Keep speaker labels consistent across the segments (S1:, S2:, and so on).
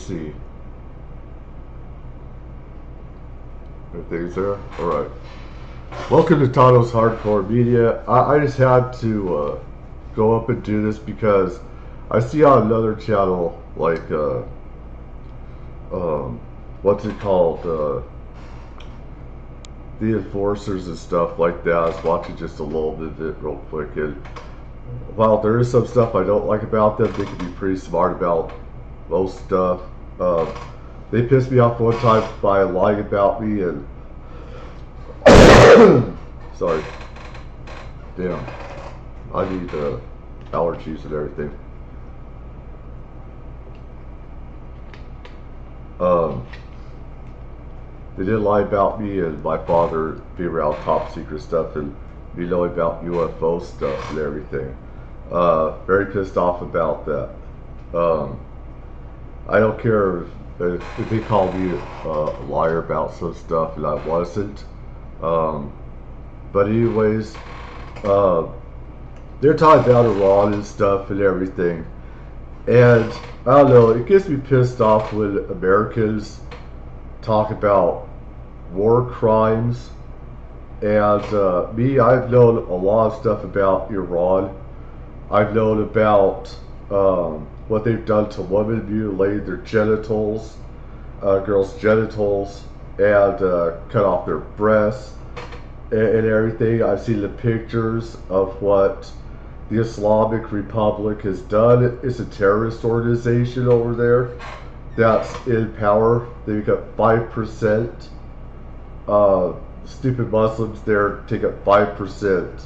S1: see. Everything's there? Alright. Welcome to Tato's Hardcore Media. I just had to go up and do this because I see on another channel, like, what's it called? The Enforcers and stuff like that. I was watching just a little bit of it real quick, and while there is some stuff I don't like about them, they can be pretty smart about most stuff. They pissed me off one time by lying about me, and sorry, damn, I need allergies and everything. They did lie about me and my father be around top secret stuff and me knowing about UFO stuff and everything. Very pissed off about that. I don't care if they call me a liar about some stuff and I wasn't. But anyways, they're talking about Iran and stuff and everything. And I don't know, it gets me pissed off when Americans talk about war crimes. And me, I've known a lot of stuff about Iran. I've known about what they've done to women, mutilated their genitals, girls' genitals, and cut off their breasts and everything. I've seen the pictures of what the Islamic Republic has done. It's a terrorist organization over there that's in power. They've got 5%. Stupid Muslims there take up 5%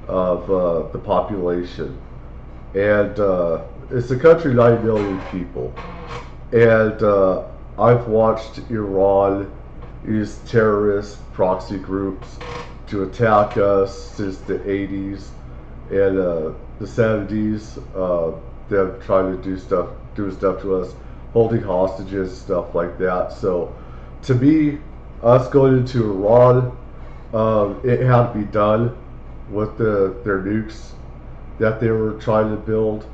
S1: of the population. And it's a country of 9 million people. And I've watched Iran use terrorist proxy groups to attack us since the 80s and the 70s. Them trying to do stuff to us, holding hostages, stuff like that. So to me, us going into Iran, it had to be done with their nukes that they were trying to build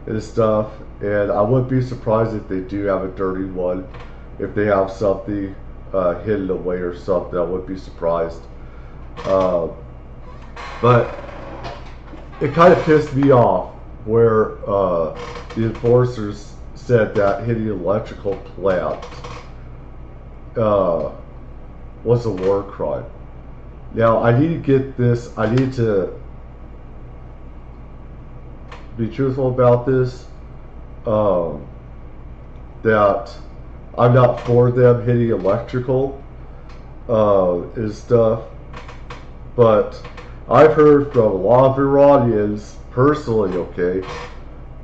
S1: and stuff. And I wouldn't be surprised if they do have a dirty one, if they have something hidden away or something. I wouldn't be surprised. But it kind of pissed me off where the enforcers said that hitting an electrical plant was a war crime. Now, I need to get this, I need to be truthful about this, that I'm not for them hitting electrical and stuff, but I've heard from a lot of Iranians personally, okay,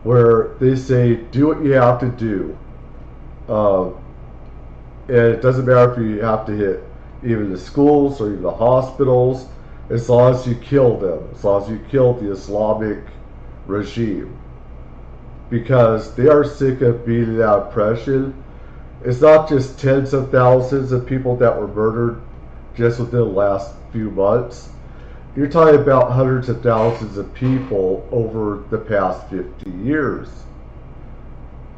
S1: where they say do what you have to do, and it doesn't matter if you have to hit even the schools or even the hospitals, as long as you kill them, as long as you kill the Islamic regime, because they are sick of being in that oppression. It's not just tens of thousands of people that were murdered just within the last few months. You're talking about hundreds of thousands of people over the past 50 years.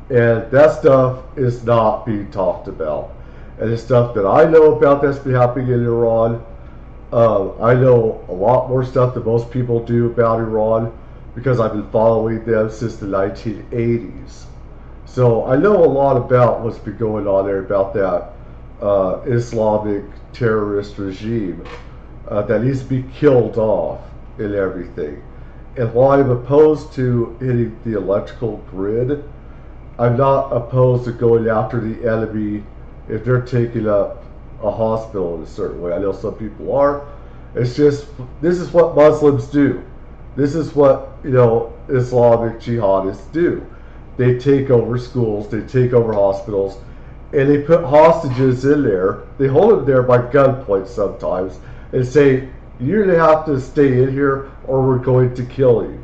S1: And that stuff is not being talked about. And the stuff that I know about that's been happening in Iran, I know a lot more stuff than most people do about Iran because I've been following them since the 1980s. So I know a lot about what's been going on there, about that Islamic terrorist regime that needs to be killed off and everything. And while I'm opposed to hitting the electrical grid, I'm not opposed to going after the enemy if they're taking up a hospital in a certain way. I know some people are. It's just, this is what Muslims do. This is what, Islamic jihadists do. They take over schools, they take over hospitals, and they put hostages in there. They hold them there by gunpoint sometimes and say, you're going to have to stay in here or we're going to kill you.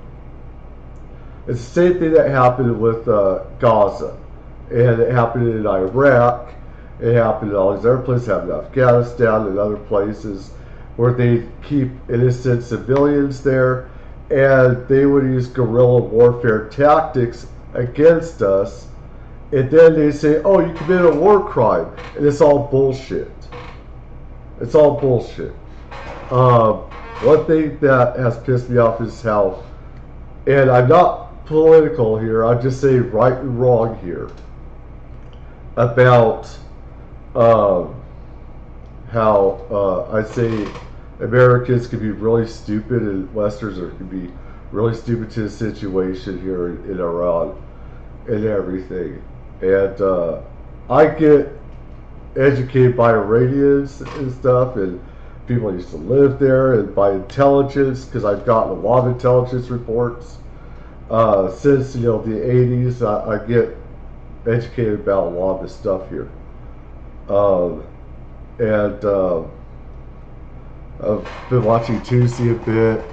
S1: It's the same thing that happened with Gaza. And it happened in Iraq. It happened in all these other places. It happened in Afghanistan and other places where they keep innocent civilians there. And they would use guerrilla warfare tactics against us and then they say, oh, you committed a war crime, and it's all bullshit. It's all bullshit. One thing that has pissed me off is how, and I'm not political here, I'm just saying right and wrong here, about how I say Americans can be really stupid and Westerners can be really stupid to the situation here in Iran and everything. And I get educated by Iranians and stuff, and people used to live there, and by intelligence, because I've gotten a lot of intelligence reports since the 80s. I get educated about a lot of this stuff here, and I've been watching Tuesday a bit,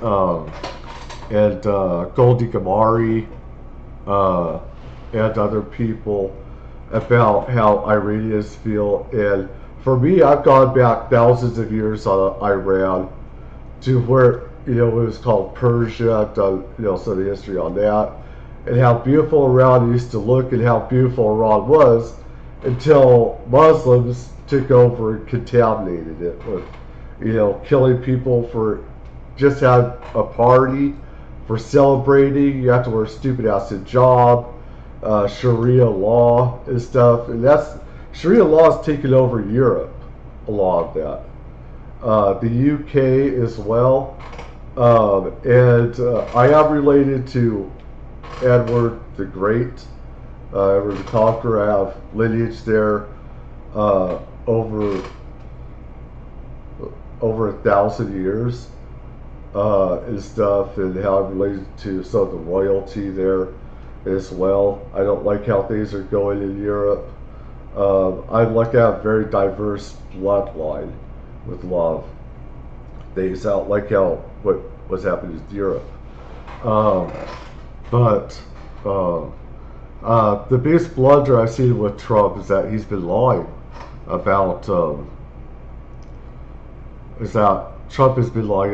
S1: and Goldie Gamari and other people about how Iranians feel. And for me, I've gone back thousands of years on Iran to where it was called Persia. I've done some of the history on that, and how beautiful Iran used to look and how beautiful Iran was until Muslims took over and contaminated it with killing people for just having a party, for celebrating. You have to wear a stupid ass hijab, Sharia law and stuff, and that's Sharia law has taken over Europe, a lot of that. The UK as well, and I am related to Edward the Great, Edward the Conqueror. I have lineage there over 1,000 years and stuff, and how I'm related to some of the royalty there as well. I don't like how things are going in Europe. I like to have a very diverse bloodline with a lot of things. I don't like what's happening in Europe. But the biggest blunder I've seen with Trump is that he's been lying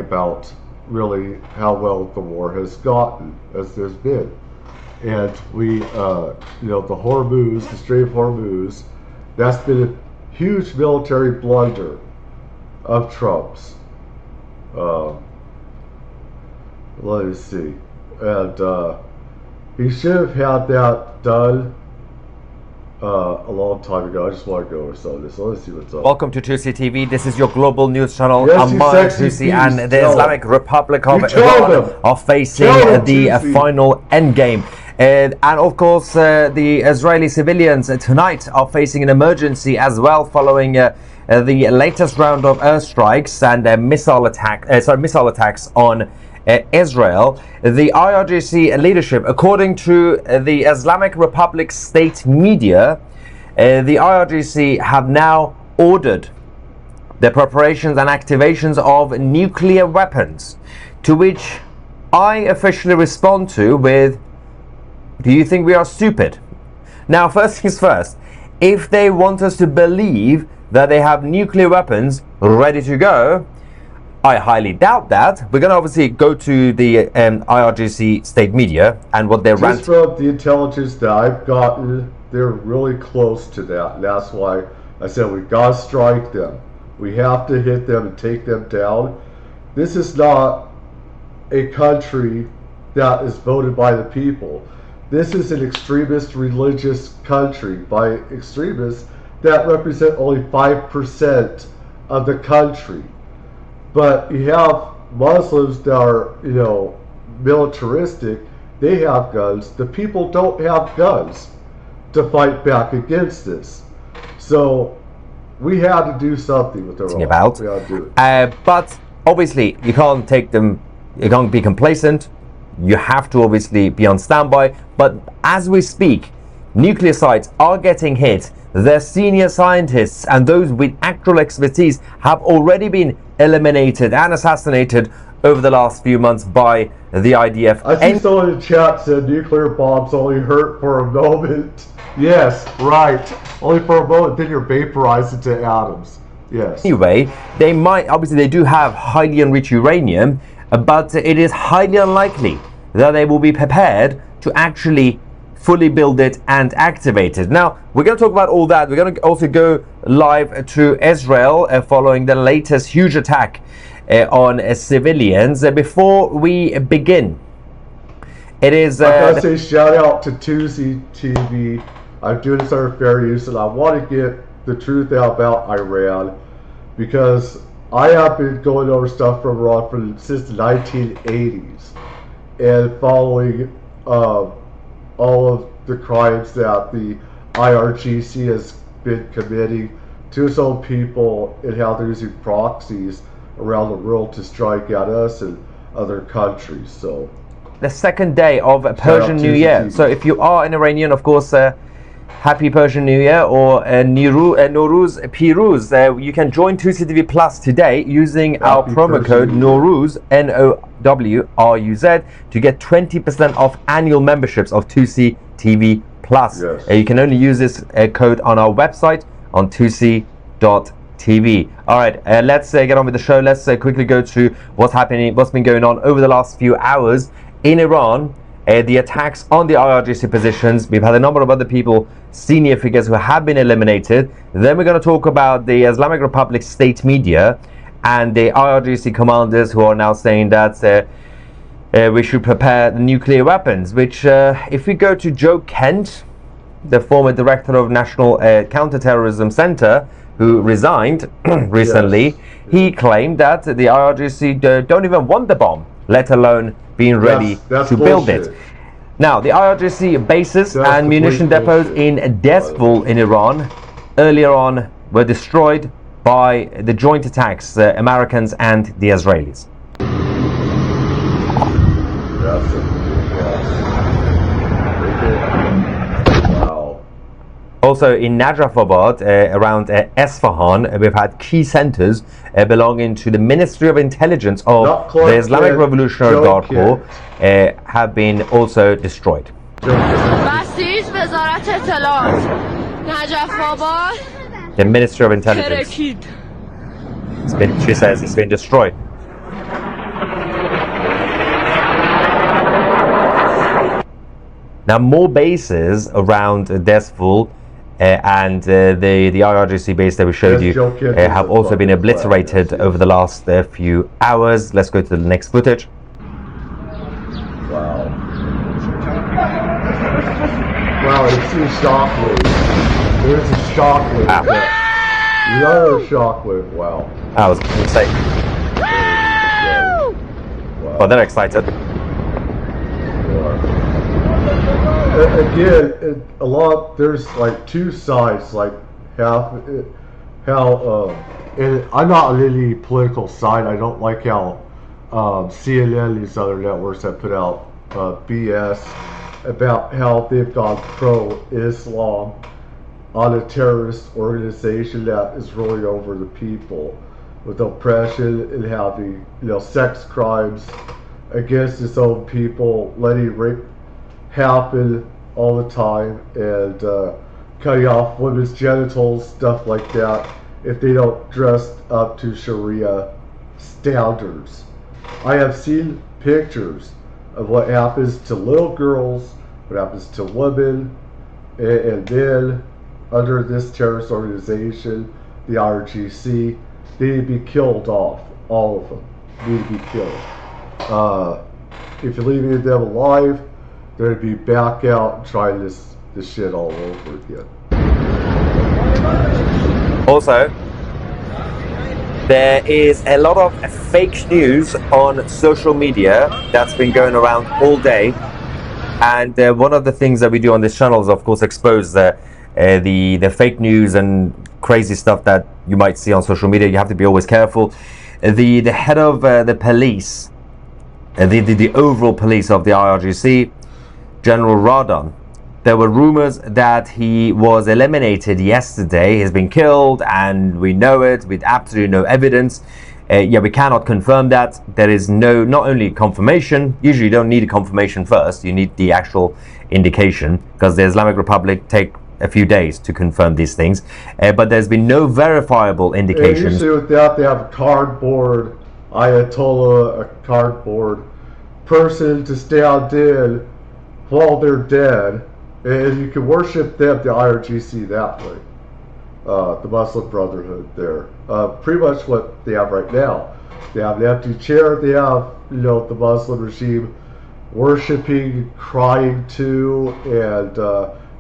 S1: about really how well the war has gotten, as there's been. And we, the Hormuz, the Strait of Hormuz, that's been a huge military blunder of Trump's. Let me see. And he should have had that done a long time ago. I just want to go over some of this. So let's see what's up.
S2: Welcome to Tusi TV. This is your global news channel.
S1: Yes,
S2: I'm Mark Tusi, and the Islamic Republic of Iran are facing the final endgame. And of course, the Israeli civilians tonight are facing an emergency as well, following the latest round of airstrikes and missile attacks on Israel. The IRGC leadership, according to the Islamic Republic state media, the IRGC have now ordered the preparations and activations of nuclear weapons, to which I officially respond to with, do you think we are stupid? Now, first things first, if they want us to believe that they have nuclear weapons ready to go, I highly doubt that. We're going to obviously go to the IRGC state media and what they're
S1: just from the intelligence that I've gotten, they're really close to that. And that's why I said we got to strike them. We have to hit them and take them down. This is not a country that is voted by the people. This is an extremist religious country by extremists that represent only 5% of the country. But you have Muslims that are, militaristic. They have guns. The people don't have guns to fight back against this. So we had to do something with Iran. We had to do it.
S2: But obviously, you can't take them. You can't be complacent. You have to obviously be on standby. But as we speak, nuclear sites are getting hit. Their senior scientists and those with actual expertise have already been eliminated and assassinated over the last few months by the IDF.
S1: I see someone in the chat said nuclear bombs only hurt for a moment. Yes, right. Only for a moment, then you're vaporized into atoms. Yes.
S2: Anyway, they do have highly enriched uranium, but it is highly unlikely that they will be prepared to actually fully build it and activate it. Now, we're going to talk about all that. We're going to also go live to Israel following the latest huge attack on civilians. Before we begin, it is...
S1: I gotta say shout out to 2C TV. I'm doing this under fair use, and I want to get the truth out about Iran, because I have been going over stuff from Iran since the 1980s and following all of the crimes that the IRGC has been committing to its own people, and how they're using proxies around the world to strike at us and other countries. So
S2: the second day of Persian New Year. So if you are an Iranian, of course, Happy Persian New Year, or Nowruz Piruz. You can join 2CTV Plus today using our promo code Nowruz, NOWRUZ, to get 20% off annual memberships of 2CTV Plus.
S1: Yes.
S2: You can only use this code on our website on 2c.tv. All right, let's get on with the show. Let's quickly go to what's happening, what's been going on over the last few hours in Iran. The attacks on the IRGC positions. We've had a number of other people, senior figures, who have been eliminated. Then we're going to talk about the Islamic Republic state media and the IRGC commanders who are now saying that we should prepare the nuclear weapons, which if we go to Joe Kent, the former director of National Counterterrorism Center, who resigned recently, yes, he claimed that the IRGC don't even want the bomb, let alone being ready to build it. Now, the IRGC bases and munition depots in Dezful in Iran earlier on were destroyed by the joint attacks, Americans and the Israelis.
S1: Wow.
S2: Also in Najafabad, around Esfahan, we've had key centers belonging to the Ministry of Intelligence of the Islamic Revolutionary Guard Corps have been also destroyed. The Ministry of Intelligence. She says it's been destroyed. Now, more bases around Dezful and the IRGC base that we showed you have also been obliterated over the last few hours. Let's go to the next footage.
S1: Wow. Wow, it's a shockwave. There's a shockwave. Another shockwave, wow.
S2: That was insane.
S1: Wow.
S2: Well, they're excited.
S1: Again, there's like two sides, like and I'm not really political side. I don't like how CNN, these other networks have put out BS about how they've gone pro-Islam on a terrorist organization that is rolling over the people with oppression and having, sex crimes against its own people, letting rape happen all the time, and cutting off women's genitals, stuff like that, if they don't dress up to Sharia standards. I have seen pictures of what happens to little girls, what happens to women, and then under this terrorist organization, the IRGC, they need to be killed off. All of them need to be killed. If you're leaving them alive, they're going to be back out and trying this shit all over again.
S2: Also, there is a lot of fake news on social media that's been going around all day, and one of the things that we do on this channel is, of course, expose the fake news and crazy stuff that you might see on social media. You have to be always careful. The head of the police, the overall police of the IRGC, General Radon, there were rumors that he was eliminated yesterday. He's been killed, and we know it with absolutely no evidence. We cannot confirm that. There is not only confirmation. Usually you don't need a confirmation first. You need the actual indication, because the Islamic Republic take a few days to confirm these things. But there's been no verifiable indications.
S1: Usually with that, they have a cardboard Ayatollah, a cardboard person to stand in while they're dead And you can worship them, the IRGC, that way. The Muslim Brotherhood there. Pretty much what they have right now. They have an empty chair. They have, the Muslim regime worshiping, crying to, and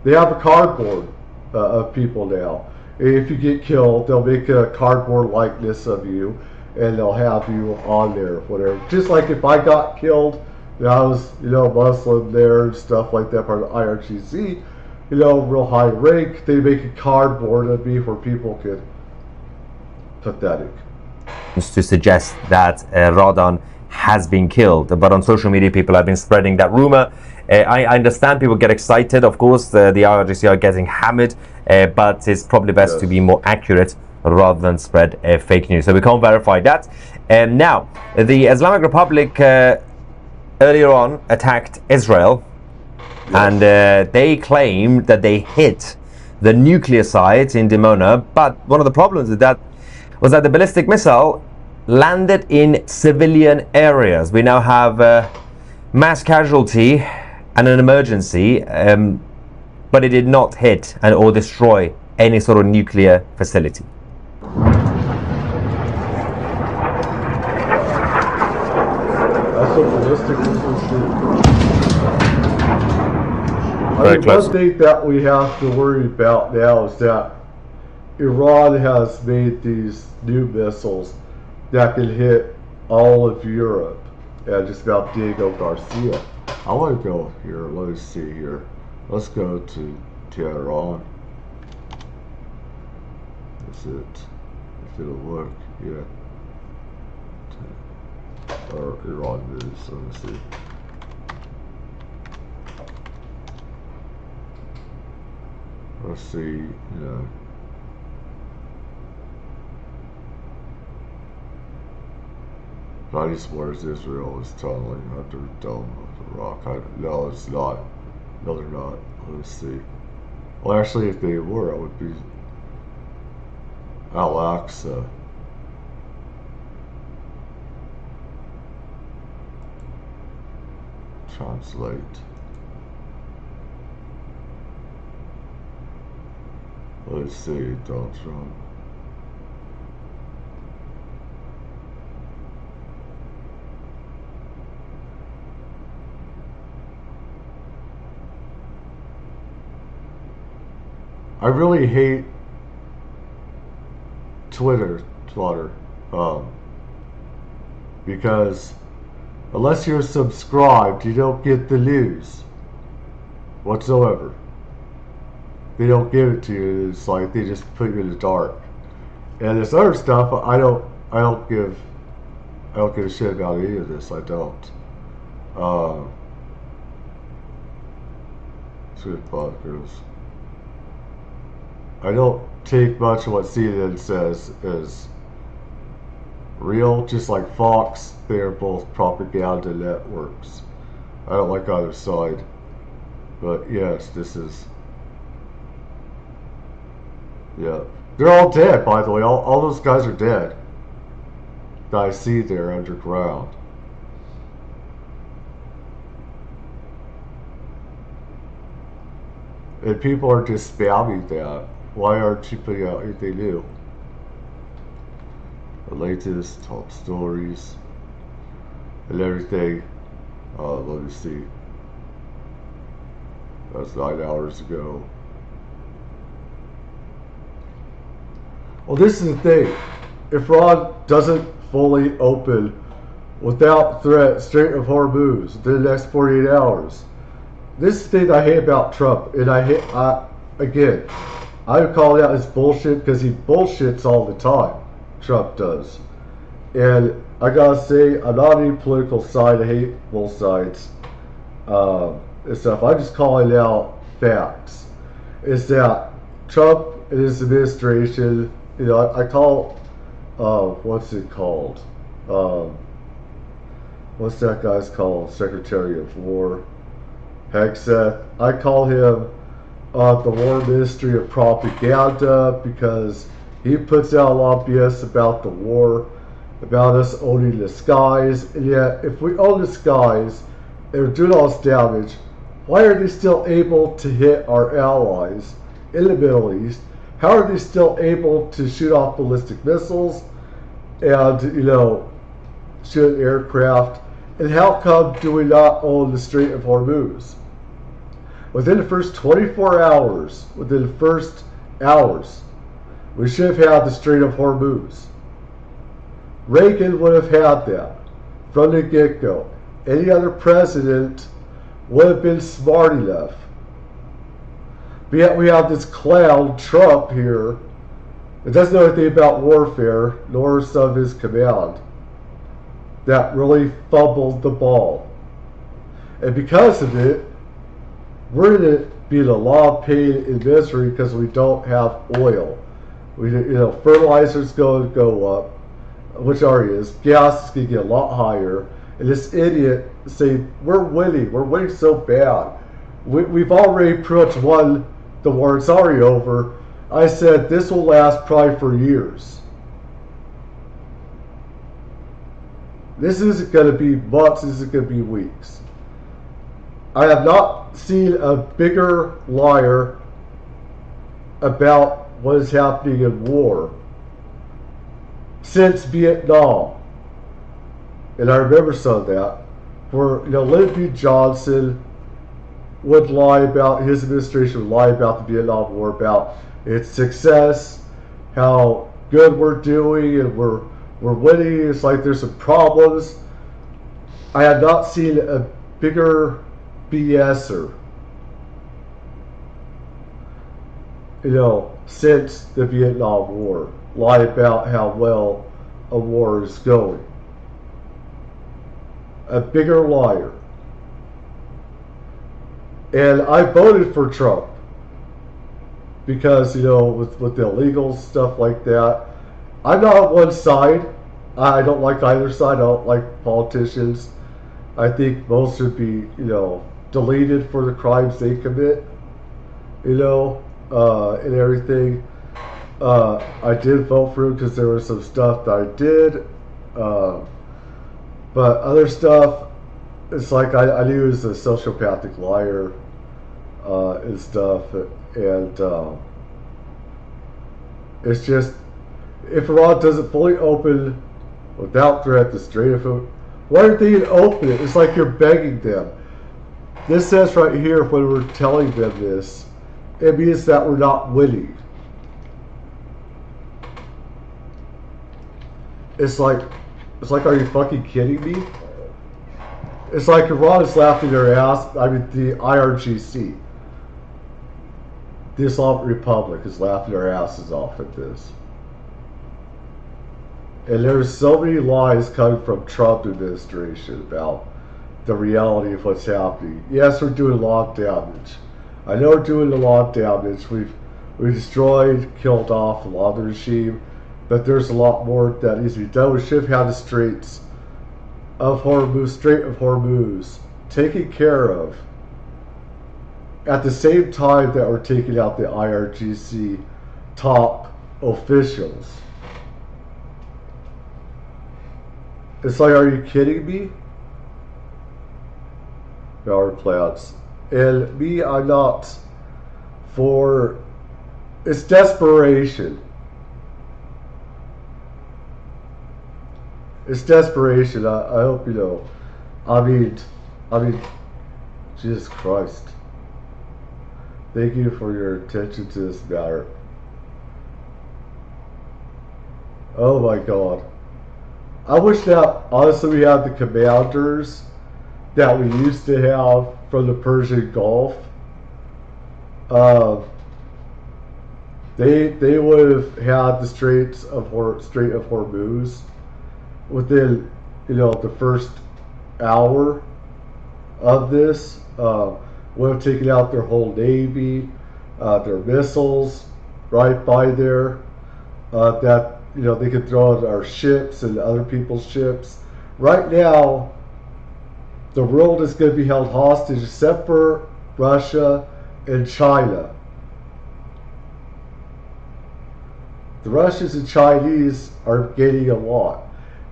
S1: they have a cardboard of people now. If you get killed, they'll make a cardboard likeness of you, and they'll have you on there, whatever. Just like if I got killed, and I was, Muslim there and stuff like that, part of the IRGC, real high rank, they make a cardboard of me where people could. Pathetic.
S2: To suggest that Radon has been killed, but on social media people have been spreading that rumor. I understand people get excited, of course, the IRGC are getting hammered, but it's probably best to be more accurate rather than spread fake news. So we can't verify that. Now, the Islamic Republic earlier on attacked Israel, and they claimed that they hit the nuclear site in Dimona, but one of the problems with that was that the ballistic missile landed in civilian areas. We now have mass casualty and an emergency, but it did not hit or destroy any sort of nuclear facility.
S1: That's what ballistic missiles do.
S2: Very close.
S1: One thing that we have to worry about now is that Iran has made these new missiles that can hit all of Europe and just about Diego Garcia. I want to go here. Let me see here. Let's go to Tehran. That's it. If it'll work, yeah. Or Iran news. Let me see. Let's see. Body swears Israel is tunneling under the dome of the rock. No, it's not. No, they're not. Let's see. Well, actually, if they were, it would be Al-Aqsa. Translate. Let's see, Donald Trump. I really hate Twitter, because unless you're subscribed, you don't get the news whatsoever. They don't give it to you. It's like they just put you in the dark. And this other stuff, I don't give a shit about any of this. I don't. Good buggers. I don't take much of what CNN says as real, just like Fox. They're both propaganda networks. I don't like either side. But yes, this is... Yeah. They're all dead, by the way. All those guys are dead that I see there underground. And people are just spamming that. Why aren't you putting out anything new? The latest top stories and everything. Let me see. That's 9 hours ago. Well, this is the thing. If Iran doesn't fully open without threat Strait of Hormuz within the next 48 hours, this is the thing I hate about Trump. And again, I would call that his bullshit because he bullshits all the time. Trump does. And I gotta say, I'm not on any political side. I hate both sides and stuff. I'm just calling out facts. Is that Trump and his administration, I call, what's it called? What's that guy's called? Secretary of War. Hegseth. I call him the War Ministry of Propaganda because he puts out a lot of BS about the war, about us owning the skies, and yet if we own the skies and we're doing all this damage, why are they still able to hit our allies in the Middle East? How are they still able to shoot off ballistic missiles and, shoot aircraft? And how come do we not own the Strait of Hormuz? Within the first 24 hours, we should have had the Strait of Hormuz. Reagan would have had that from the get-go. Any other president would have been smart enough. But yet we have this clown, Trump, here, that doesn't know anything about warfare, nor some of his command, that really fumbled the ball. And because of it, we're going to be in a lot of pain and misery because we don't have oil. Fertilizer's going to go up, which already is. Gas is going to get a lot higher. And this idiot saying, we're winning so bad. We've already pretty much won the war, it's already over. I said this will last probably for years. This isn't going to be months, this is going to be weeks. I have not seen a bigger liar about what is happening in war since Vietnam. And I remember some of that, where Lyndon B. Johnson would lie about, his administration would lie about the Vietnam War, about its success, how good we're doing, and we're winning. It's like there's some problems. I have not seen a bigger BSer, since the Vietnam War, lie about how well a war is going. A bigger liar. And I voted for Trump because, with the illegal stuff like that, I'm not on one side. I don't like either side. I don't like politicians. I think most should be, deleted for the crimes they commit, and everything. I did vote for him because there was some stuff that I did. But other stuff, it's like I knew he was a sociopathic liar and stuff. And it's just, if Iran doesn't fully open without threat the Strait of Hormuz, why aren't they going to open it? It's like you're begging them. This says right here, when we're telling them this, it means that we're not winning. It's like, are you fucking kidding me? It's like Iran is laughing their ass. I mean, the IRGC, the Islamic Republic, is laughing their asses off at this. And there's so many lies coming from Trump administration about the reality of what's happening. Yes, we're doing a lot of damage. I know we're doing a lot of damage. We've destroyed, killed off a lot of the regime, but there's a lot more that needs to be done. We should have had the Strait of Hormuz taken care of at the same time that we're taking out the IRGC top officials. It's like, are you kidding me? Power plants. And me, I'm not for, it's desperation. It's desperation. I hope I mean, Jesus Christ. Thank you for your attention to this matter. Oh my God. I wish that, honestly, we had the commanders that we used to have from the Persian Gulf. They would have had the Strait of Hormuz within, the first hour of this. Would have taken out their whole navy, their missiles right by there. That they could throw at our ships and other people's ships. Right now, the world is going to be held hostage except for Russia and China. The Russians and Chinese are gaining a lot.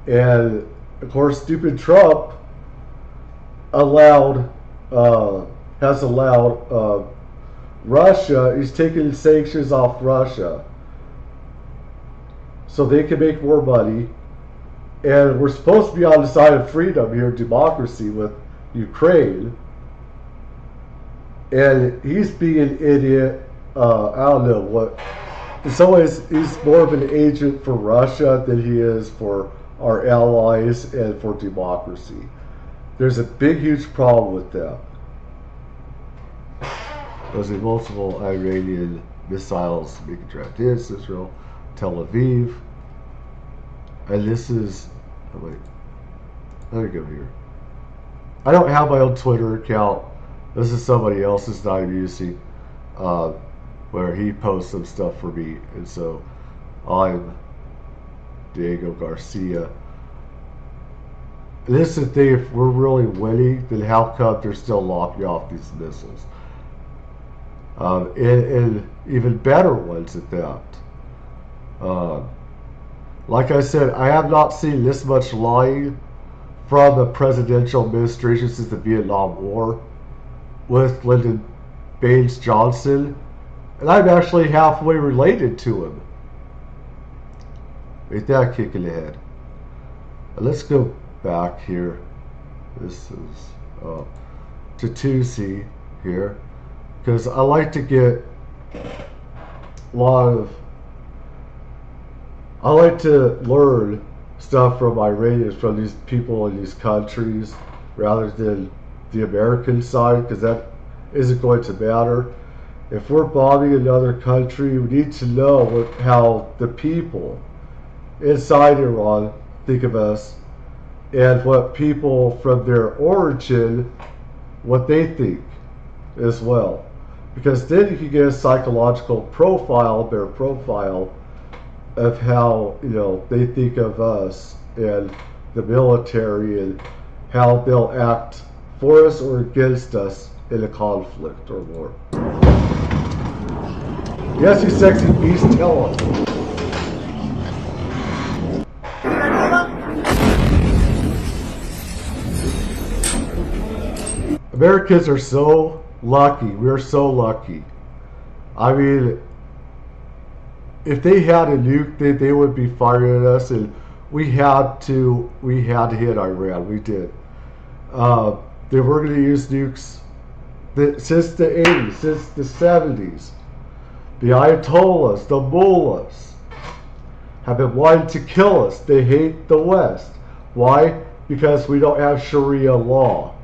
S1: And, of course, stupid Trump allowed has allowed Russia, he's taken sanctions off Russia so they can make more money. And we're supposed to be on the side of freedom here, democracy with Ukraine. And he's being an idiot. I don't know what. In some ways, he's more of an agent for Russia than he is for our allies and for democracy. There's a big, huge problem with that. There's multiple Iranian missiles being tracked against Israel, Tel Aviv. And this is, oh wait, let me go here. I don't have my own Twitter account. This is somebody else's that I'm using, where he posts some stuff for me. And so I'm Diego Garcia. And this is the thing, if we're really winning, then how come they're still locking off these missiles? And even better ones at that. Like I said, I have not seen this much lying from the presidential administration since the Vietnam War with Lyndon Baines Johnson. And I'm actually halfway related to him. Ain't that kick in the head? And let's go back here. This is Tutusi here. Because I like to get a lot of... I like to learn stuff from Iranians, from these people in these countries, rather than the American side, because that isn't going to matter. If we're bombing another country, we need to know how the people inside Iran think of us, and what people from their origin, what they think as well. Because then you can get a psychological profile, their profile, of how, you know, they think of us and the military, and how they'll act for us or against us in a conflict or war. Yes, you sexy beast, tell us. Americans are so lucky. We're so lucky. I mean, if they had a nuke, they would be firing at us, and we had to hit Iran. We did. They were going to use nukes since the 80s, since the 70s. The Ayatollahs, the mullahs, have been wanting to kill us. They hate the West. Why? Because we don't have Sharia law.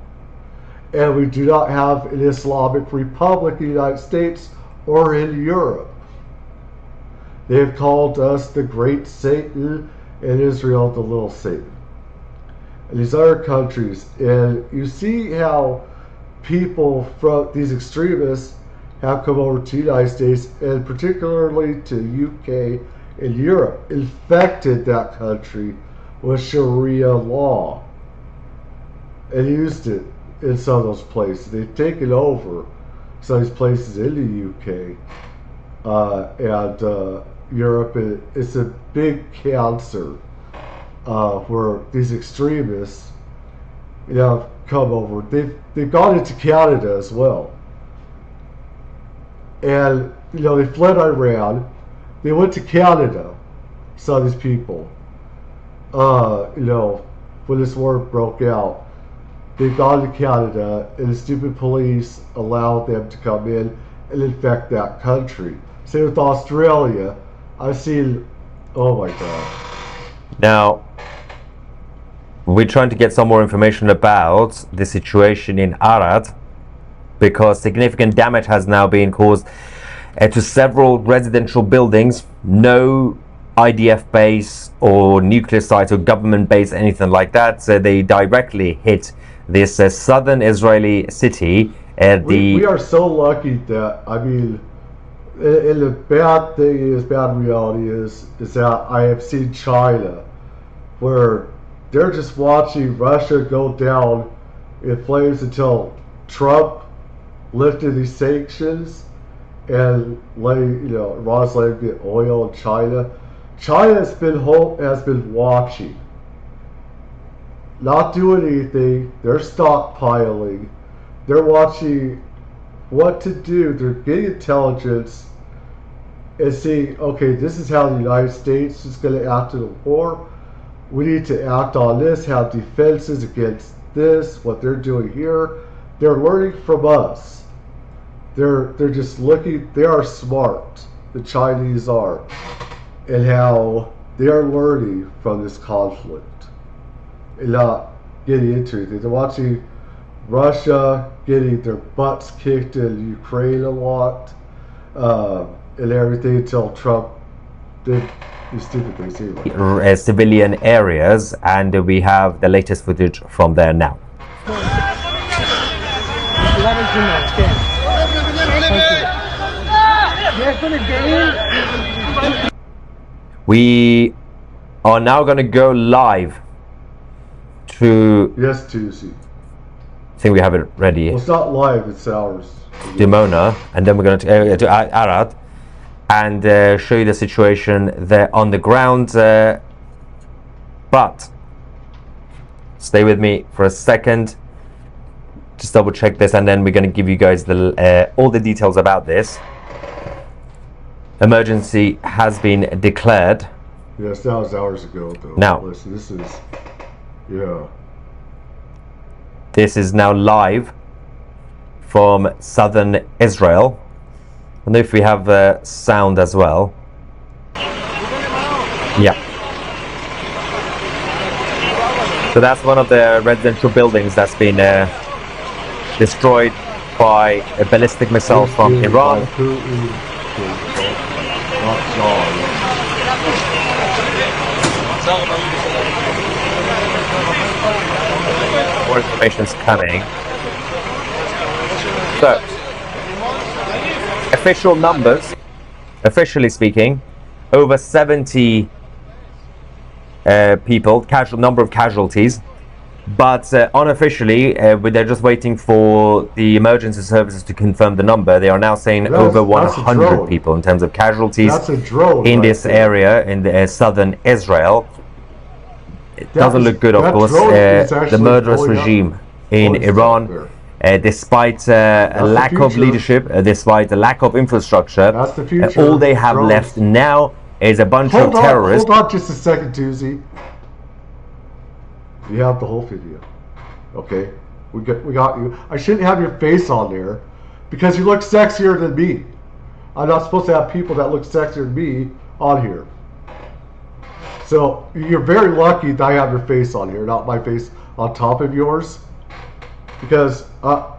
S1: And we do not have an Islamic Republic in the United States or in Europe. They have called us the Great Satan and Israel the Little Satan. And these other countries, and you see how people from these extremists have come over to the United States, and particularly to UK and Europe, infected that country with Sharia law and used it in some of those places. They've taken over some of these places in the UK and Europe. And it's a big cancer where these extremists, you know, come over. They've gone into Canada as well. And, you know, they fled Iran. They went to Canada, some of these people. You know, when this war broke out, they've gone to Canada, and the stupid police allowed them to come in and infect that country. Same with Australia. I've seen, oh my God.
S2: Now, we're trying to get some more information about the situation in Arad, because significant damage has now been caused to several residential buildings. No IDF base or nuclear site or government base, anything like that. So they directly hit this southern Israeli city.
S1: We are so lucky that, I mean, and the bad thing is, bad reality is that I have seen China, where they're just watching Russia go down in flames until Trump lifted these sanctions and letting, you know, Iran's letting get oil in China. China has been watching, not doing anything. They're stockpiling. They're watching what to do. They're getting intelligence and seeing, okay, this is how the United States is going to act in a war. We need to act on this, have defenses against this, what they're doing here. They're learning from us. They're just looking, they are smart, the Chinese are, and how they are learning from this conflict and not getting into anything. They're watching Russia getting their butts kicked in Ukraine a lot, and everything until Trump did these stupid things anyway.
S2: Civilian areas, and we have the latest footage from there now. We are now going to go live to...
S1: Yes, Tuesday.
S2: I think we have it ready.
S1: Well, it's not live, it's ours.
S2: Dimona, and then we're going to Arad and show you the situation there on the ground. But stay with me for a second. Just double check this, and then we're going to give you guys the all the details about this. Emergency has been declared.
S1: Yes, that was hours ago, though.
S2: Now,
S1: listen, this is, yeah.
S2: This is now live from southern Israel. I don't know if we have sound as well. Yeah. So that's one of the residential buildings that's been destroyed by a ballistic missile from Iran. More information is coming. So, official numbers, officially speaking, over 70 people, number of casualties, but unofficially, they're just waiting for the emergency services to confirm the number. They are now saying over 100 people in terms of casualties in this area in the southern Israel. It doesn't look good, of course. The murderous regime in Iran, despite a lack of leadership, despite a lack of infrastructure, all they have left now is a bunch of terrorists.
S1: Hold on just a second, Tuesday. You have the whole video. Okay? We got you. I shouldn't have your face on there because you look sexier than me. I'm not supposed to have people that look sexier than me on here. So you're very lucky that I have your face on here, not my face on top of yours, because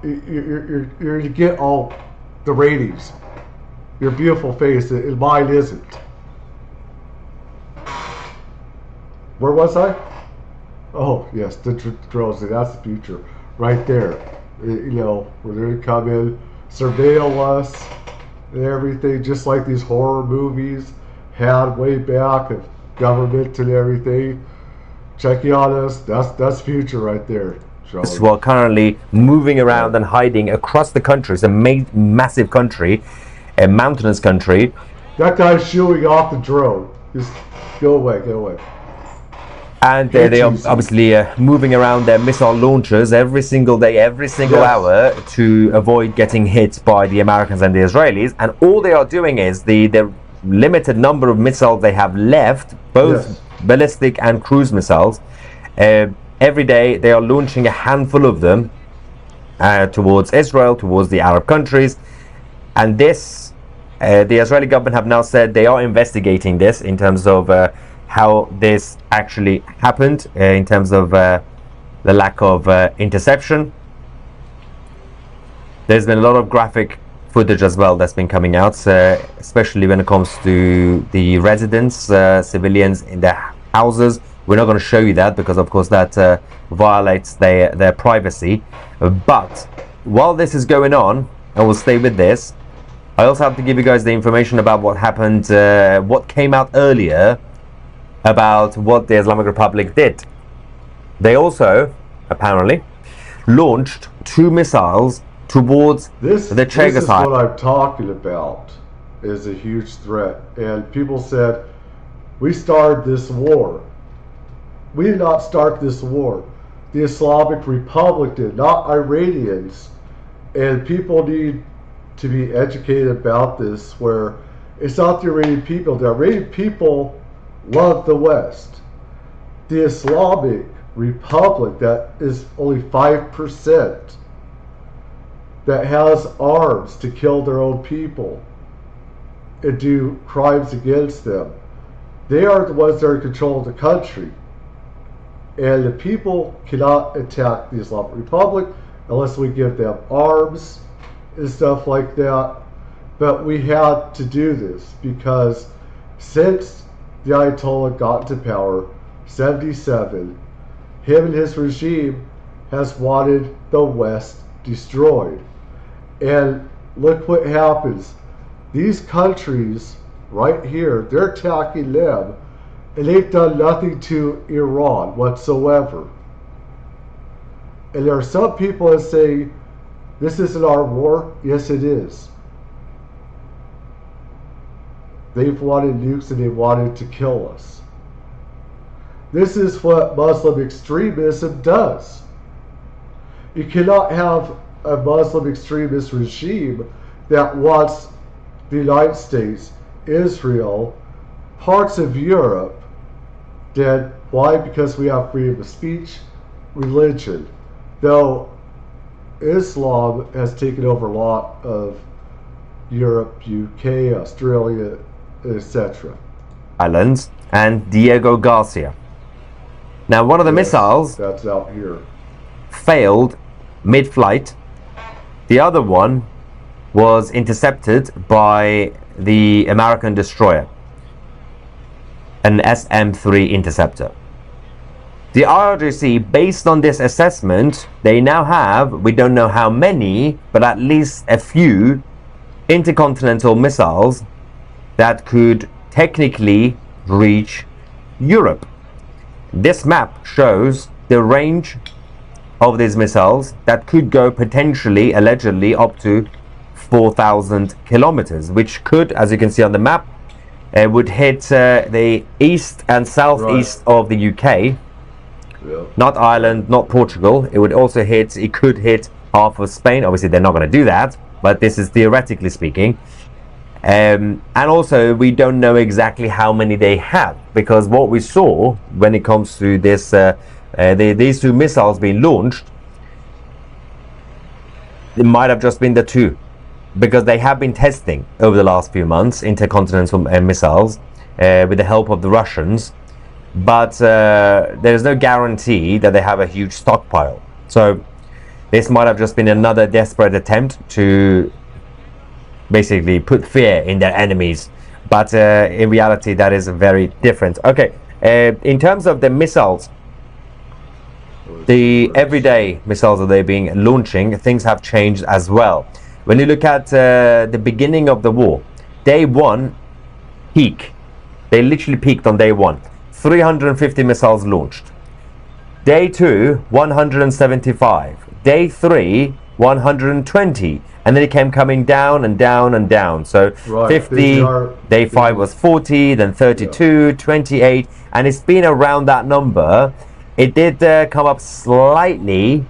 S1: you get all the ratings. Your beautiful face, and mine isn't. Where was I? Oh yes, the drones. That's the future, right there. You know, where they're gonna come in, surveil us, and everything, just like these horror movies had way back of government and everything checking on us. That's future right there.
S2: Who are currently moving around and hiding across the country. It's a massive country, a mountainous country.
S1: That guy's shooing off the drone. Just go away, get away.
S2: And they are obviously moving around their missile launchers every single day, every single hour, to avoid getting hit by the Americans and the Israelis. And all they are doing is the limited number of missiles they have left, both ballistic and cruise missiles. Every day they are launching a handful of them towards Israel, towards the Arab countries. And this, the Israeli government have now said they are investigating this in terms of how this actually happened, in terms of the lack of interception. There's been a lot of graphic footage as well that's been coming out, especially when it comes to the residents, civilians in their houses. We're not going to show you that because of course that violates their privacy. But while this is going on, and we'll stay with this, I also have to give you guys the information about what happened, what came out earlier about what the Islamic Republic did. They also apparently launched 2 missiles towards the Chegasai.
S1: This is what I'm talking about, is a huge threat. And people said, we started this war. We did not start this war. The Islamic Republic did, not Iranians. And people need to be educated about this, where it's not the Iranian people. The Iranian people love the West. The Islamic Republic, that is only 5%, that has arms to kill their own people and do crimes against them. They are the ones that are in control of the country. And the people cannot attack the Islamic Republic unless we give them arms and stuff like that. But we had to do this because since the Ayatollah got into power, 77, him and his regime has wanted the West destroyed. And look what happens. These countries right here, they're attacking them, and they've done nothing to Iran whatsoever. And there are some people that say, this isn't our war. Yes, it is. They've wanted nukes and they wanted to kill us. This is what Muslim extremism does. You cannot have a Muslim extremist regime that wants the United States, Israel, parts of Europe dead. Why? Because we have freedom of speech, religion. Though Islam has taken over a lot of Europe, UK, Australia, etc.
S2: Islands and Diego Garcia. Now, one of the missiles
S1: that's out here
S2: failed mid-flight. The other one was intercepted by the American destroyer, an SM-3 interceptor. The IRGC, based on this assessment, they now have, we don't know how many, but at least a few intercontinental missiles that could technically reach Europe. This map shows the range of these missiles that could go potentially, allegedly, up to 4,000 kilometers, which could, as you can see on the map, would hit the east and southeast of the UK.
S1: Yeah.
S2: Not Ireland, not Portugal. It would also hit, it could hit half of Spain. Obviously, they're not going to do that, but this is theoretically speaking. And also, we don't know exactly how many they have, because what we saw when it comes to this, these two missiles being launched, it might have just been the two, because they have been testing over the last few months intercontinental missiles with the help of the Russians, but there's no guarantee that they have a huge stockpile. So this might have just been another desperate attempt to basically put fear in their enemies, but in reality that is very different. Okay, in terms of the missiles, the everyday missiles that they're being launching, things have changed as well. When you look at the beginning of the war, day one peak, they literally peaked on day one, 350 missiles launched. Day two, 175. Day three, 120, and then it came coming down and down and down. So
S1: right.
S2: 50, day 5 was 40, then 32, yeah. 28, and it's been around that number. It did come up slightly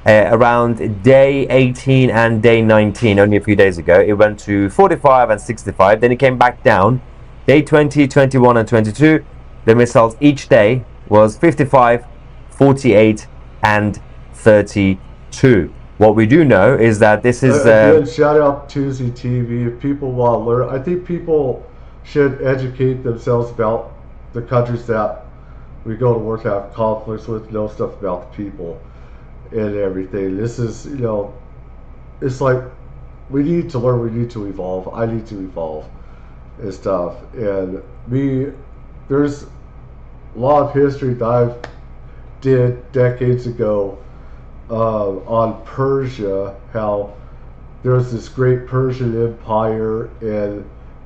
S2: around day 18 and day 19, only a few days ago. It went to 45 and 65, then it came back down. Day 20, 21 and 22, the missiles each day was 55, 48 and 32. What we do know is that this is
S1: again, shout out Tuesday TV. If people want to learn, I think people should educate themselves about the countries that we go to war to have conflicts with, know stuff about the people and everything. This is, you know, it's like we need to learn, we need to evolve. I need to evolve and stuff. And there's a lot of history that I've did decades ago on Persia, how there was this great Persian Empire and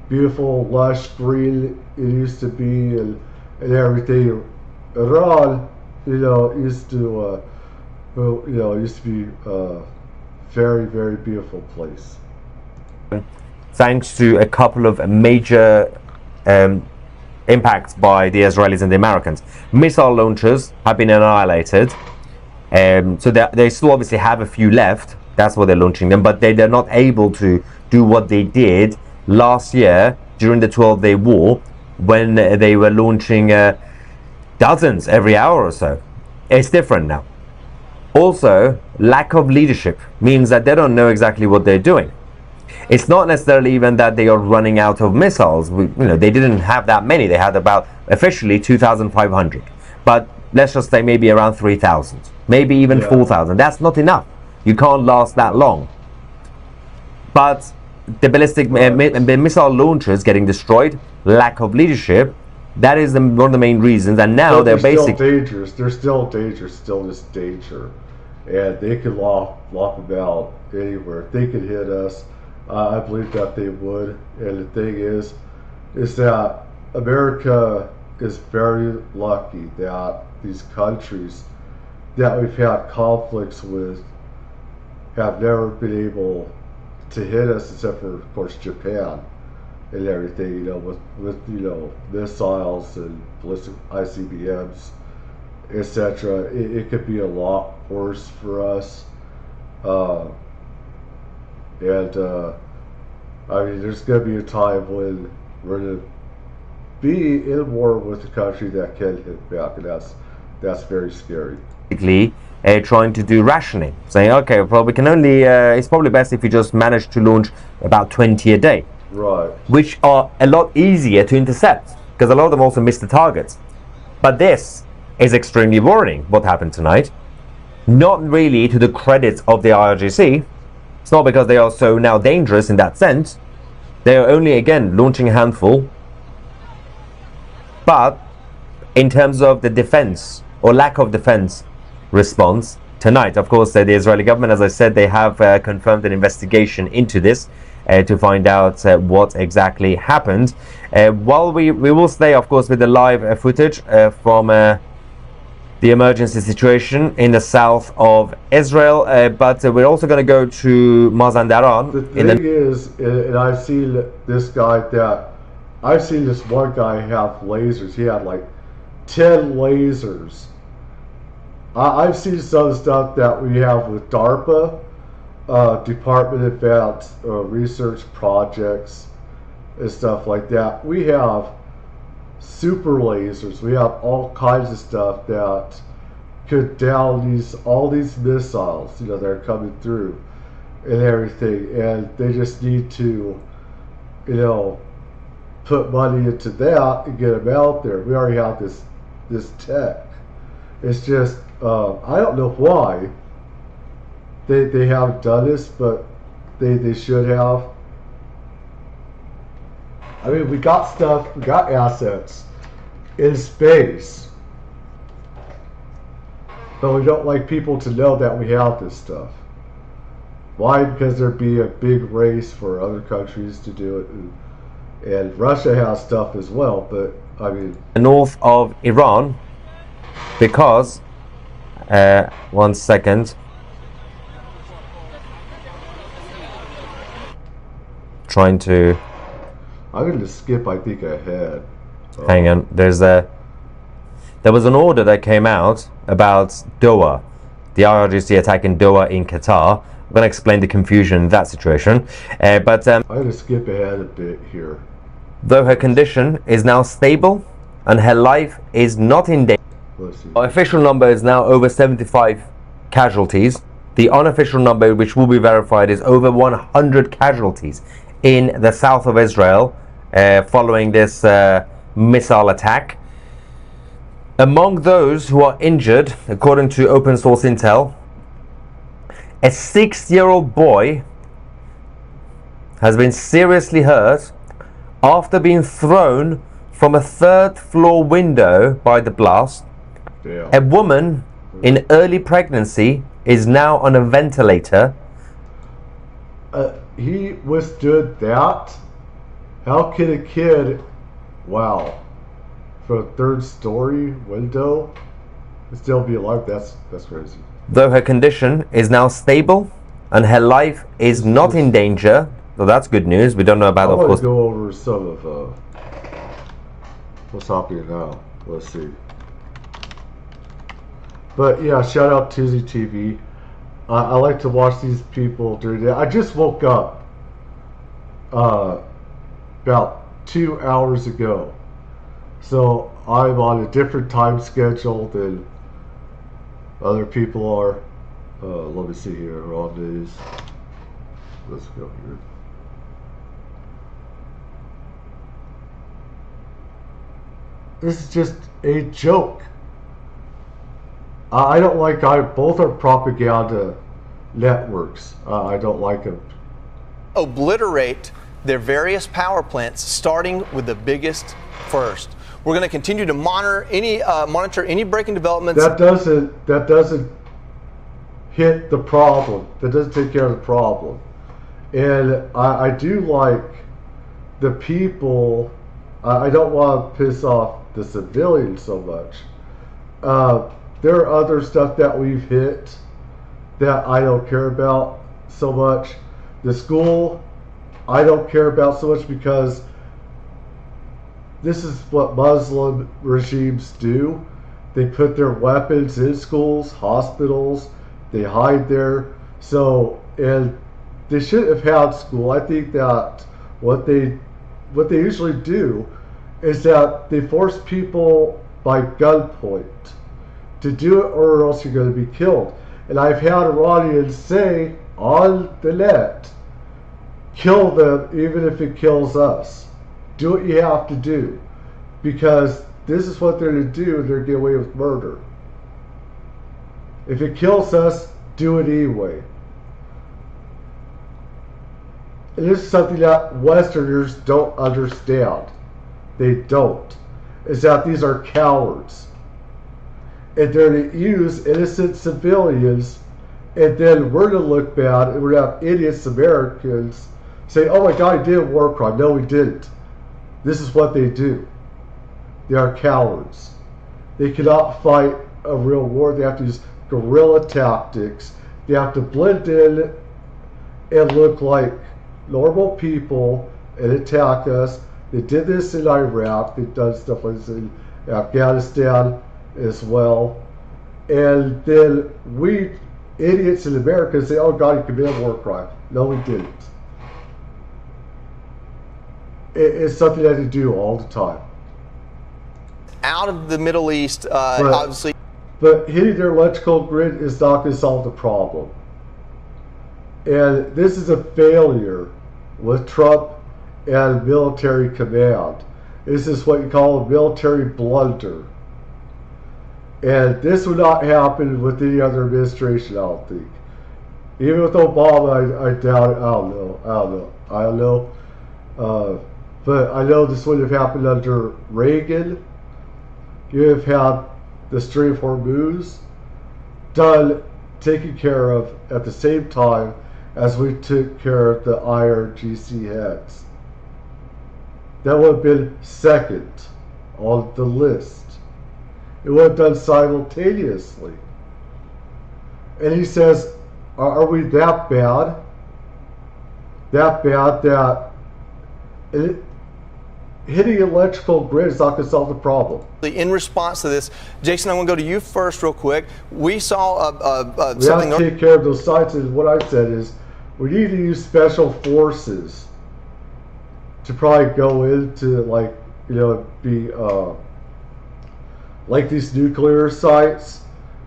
S1: beautiful lush green it used to be, and everything. Iran, used to be a very, very beautiful place.
S2: Thanks to a couple of major impacts by the Israelis and the Americans. Missile launchers have been annihilated. So they still obviously have a few left. That's why they're launching them, but they're not able to do what they did last year during the 12-day war, when they were launching dozens every hour or so. It's different now. Also, lack of leadership means that they don't know exactly what they're doing. It's not necessarily even that they are running out of missiles. They didn't have that many. They had about officially 2,500, but let's just say maybe around 3,000, maybe even 4,000. That's not enough. You can't last that long. But the ballistic missile launchers getting destroyed, lack of leadership, that is one of the main reasons. And now they're basically
S1: still dangerous. They're still dangerous. Still this danger, and they could lock them out anywhere. They could hit us. I believe that they would. And the thing is that America is very lucky that these countries that we've had conflicts with have never been able to hit us, except for, of course, Japan and everything, with missiles and ballistic ICBMs, etc. It could be a lot worse for us. There's going to be a time when we're going to be in war with a country that can hit back, and that's very scary.
S2: Trying to do rationing, saying, okay, well, we can only, it's probably best if you just manage to launch about 20 a day.
S1: Right.
S2: Which are a lot easier to intercept, because a lot of them also miss the targets. But this is extremely worrying, what happened tonight. Not really to the credit of the IRGC. It's not because they are so now dangerous in that sense. They are only, again, launching a handful. But in terms of the defense, or lack of defense response, tonight, of course, the Israeli government, as I said, they have confirmed an investigation into this to find out what exactly happened. While we will stay, of course, with the live footage from the emergency situation in the south of Israel, but we're also going to go to Mazandaran.
S1: The thing is, and I've seen this one guy have lasers. He had like 10 lasers. I've seen some stuff that we have with DARPA, Department of Advanced Research Projects, and stuff like that. We have super lasers. We have all kinds of stuff that could down all these missiles, that are coming through and everything. And they just need to, put money into that and get them out there. We already have this tech. It's just, I don't know why they haven't done this, but they should have. We got stuff, we got assets in space, but we don't like people to know that we have this stuff. Why? Because there'd be a big race for other countries to do it, and Russia has stuff as well, but
S2: north of Iran, because 1 second, trying to,
S1: I'm going to skip, I think, ahead.
S2: Hang on, there was an order that came out about Doha, the IRGC attack in Doha in Qatar. I'm going to explain the confusion in that situation, but
S1: I'm going to skip ahead a bit here.
S2: Though her condition is now stable and her life is not in danger. Our official number is now over 75 casualties. The unofficial number, which will be verified, is over 100 casualties in the south of Israel following this missile attack. Among those who are injured, according to open source intel, a 6-year-old boy has been seriously hurt after being thrown from a 3rd floor window by the blast.
S1: Damn.
S2: A woman in early pregnancy is now on a ventilator.
S1: He withstood that? How can a kid, from a 3rd story window, still be alive? That's crazy.
S2: Though her condition is now stable and her life is not in danger, so that's good news. We don't know about, of course.
S1: I want to go over some of what's happening now. Let's see. But yeah, shout out to ZTV. I like to watch these people during the day. I just woke up. about 2 hours ago. So I'm on a different time schedule than other people are. Let me see here on these. Let's go here. This is just a joke. I don't like both are propaganda networks. I don't like them.
S3: Obliterate their various power plants, starting with the biggest first. We're going to continue to monitor any breaking developments.
S1: That doesn't hit the problem. That doesn't take care of the problem. And I do like the people. I don't want to piss off the civilians so much. There are other stuff that we've hit that I don't care about so much. The school, I don't care about so much because this is what Muslim regimes do. They put their weapons in schools, hospitals, they hide there. So, and they shouldn't have had school. I think that what they usually do is that they force people by gunpoint to do it, or else you're going to be killed. And I've had Iranians say on the net, kill them even if it kills us. Do what you have to do, because this is what they're going to do. They're going to get away with murder. If it kills us, do it anyway. And this is something that Westerners don't understand. They don't. Is that these are cowards. And they're going to use innocent civilians, and then we're going to look bad, and we're going to have idiots Americans say, oh my God, he did a war crime. No, he didn't. This is what they do. They are cowards. They cannot fight a real war. They have to use guerrilla tactics. They have to blend in and look like normal people and attack us. They did this in Iraq. They've done stuff like this in Afghanistan as well. And then we idiots in America say, oh God, he committed a war crime. No, he didn't. It's something that they do all the time.
S3: Out of the Middle East, obviously.
S1: But hitting their electrical grid is not going to solve the problem. And this is a failure with Trump and military command. This is what you call a military blunder. And this would not happen with any other administration, I don't think. Even with Obama, I doubt it. I don't know. But I know this would have happened under Reagan. You have had the Strait of Hormuz taken care of at the same time as we took care of the IRGC heads. That would have been second on the list. It would have done simultaneously. And he says, are we that bad? That bad that hitting electrical grid is not going to solve the problem.
S3: In response to this, Jason, I want to go to you first real quick. We saw
S1: we
S3: something.
S1: have to take care of those sites, and what I said is we need to use special forces to probably go into, like, be like these nuclear sites.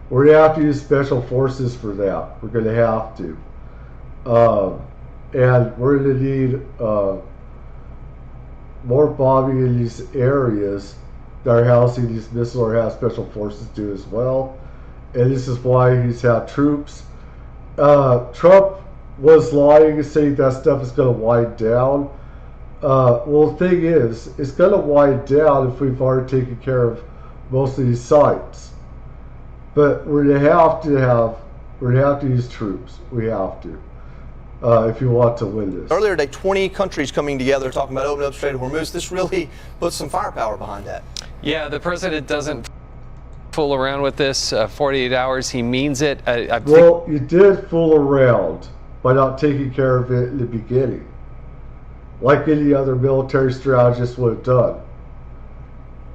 S1: We're going to have to use special forces for that. We're going to have to. And we're going to need more bombing in these areas that are housing these missiles, or have special forces do as well. And this is why he's had troops. Trump was lying, saying that stuff is going to wind down. Well, the thing is, it's going to wind down if we've already taken care of most of these sites. But we're going to have to use troops. We have to. If you want to win this.
S3: Earlier today, 20 countries coming together talking about opening up Strait of Hormuz. This really puts some firepower behind that.
S4: Yeah, the president doesn't fool around with this. 48 hours, he means it.
S1: Well, you did fool around by not taking care of it in the beginning, like any other military strategist would have done.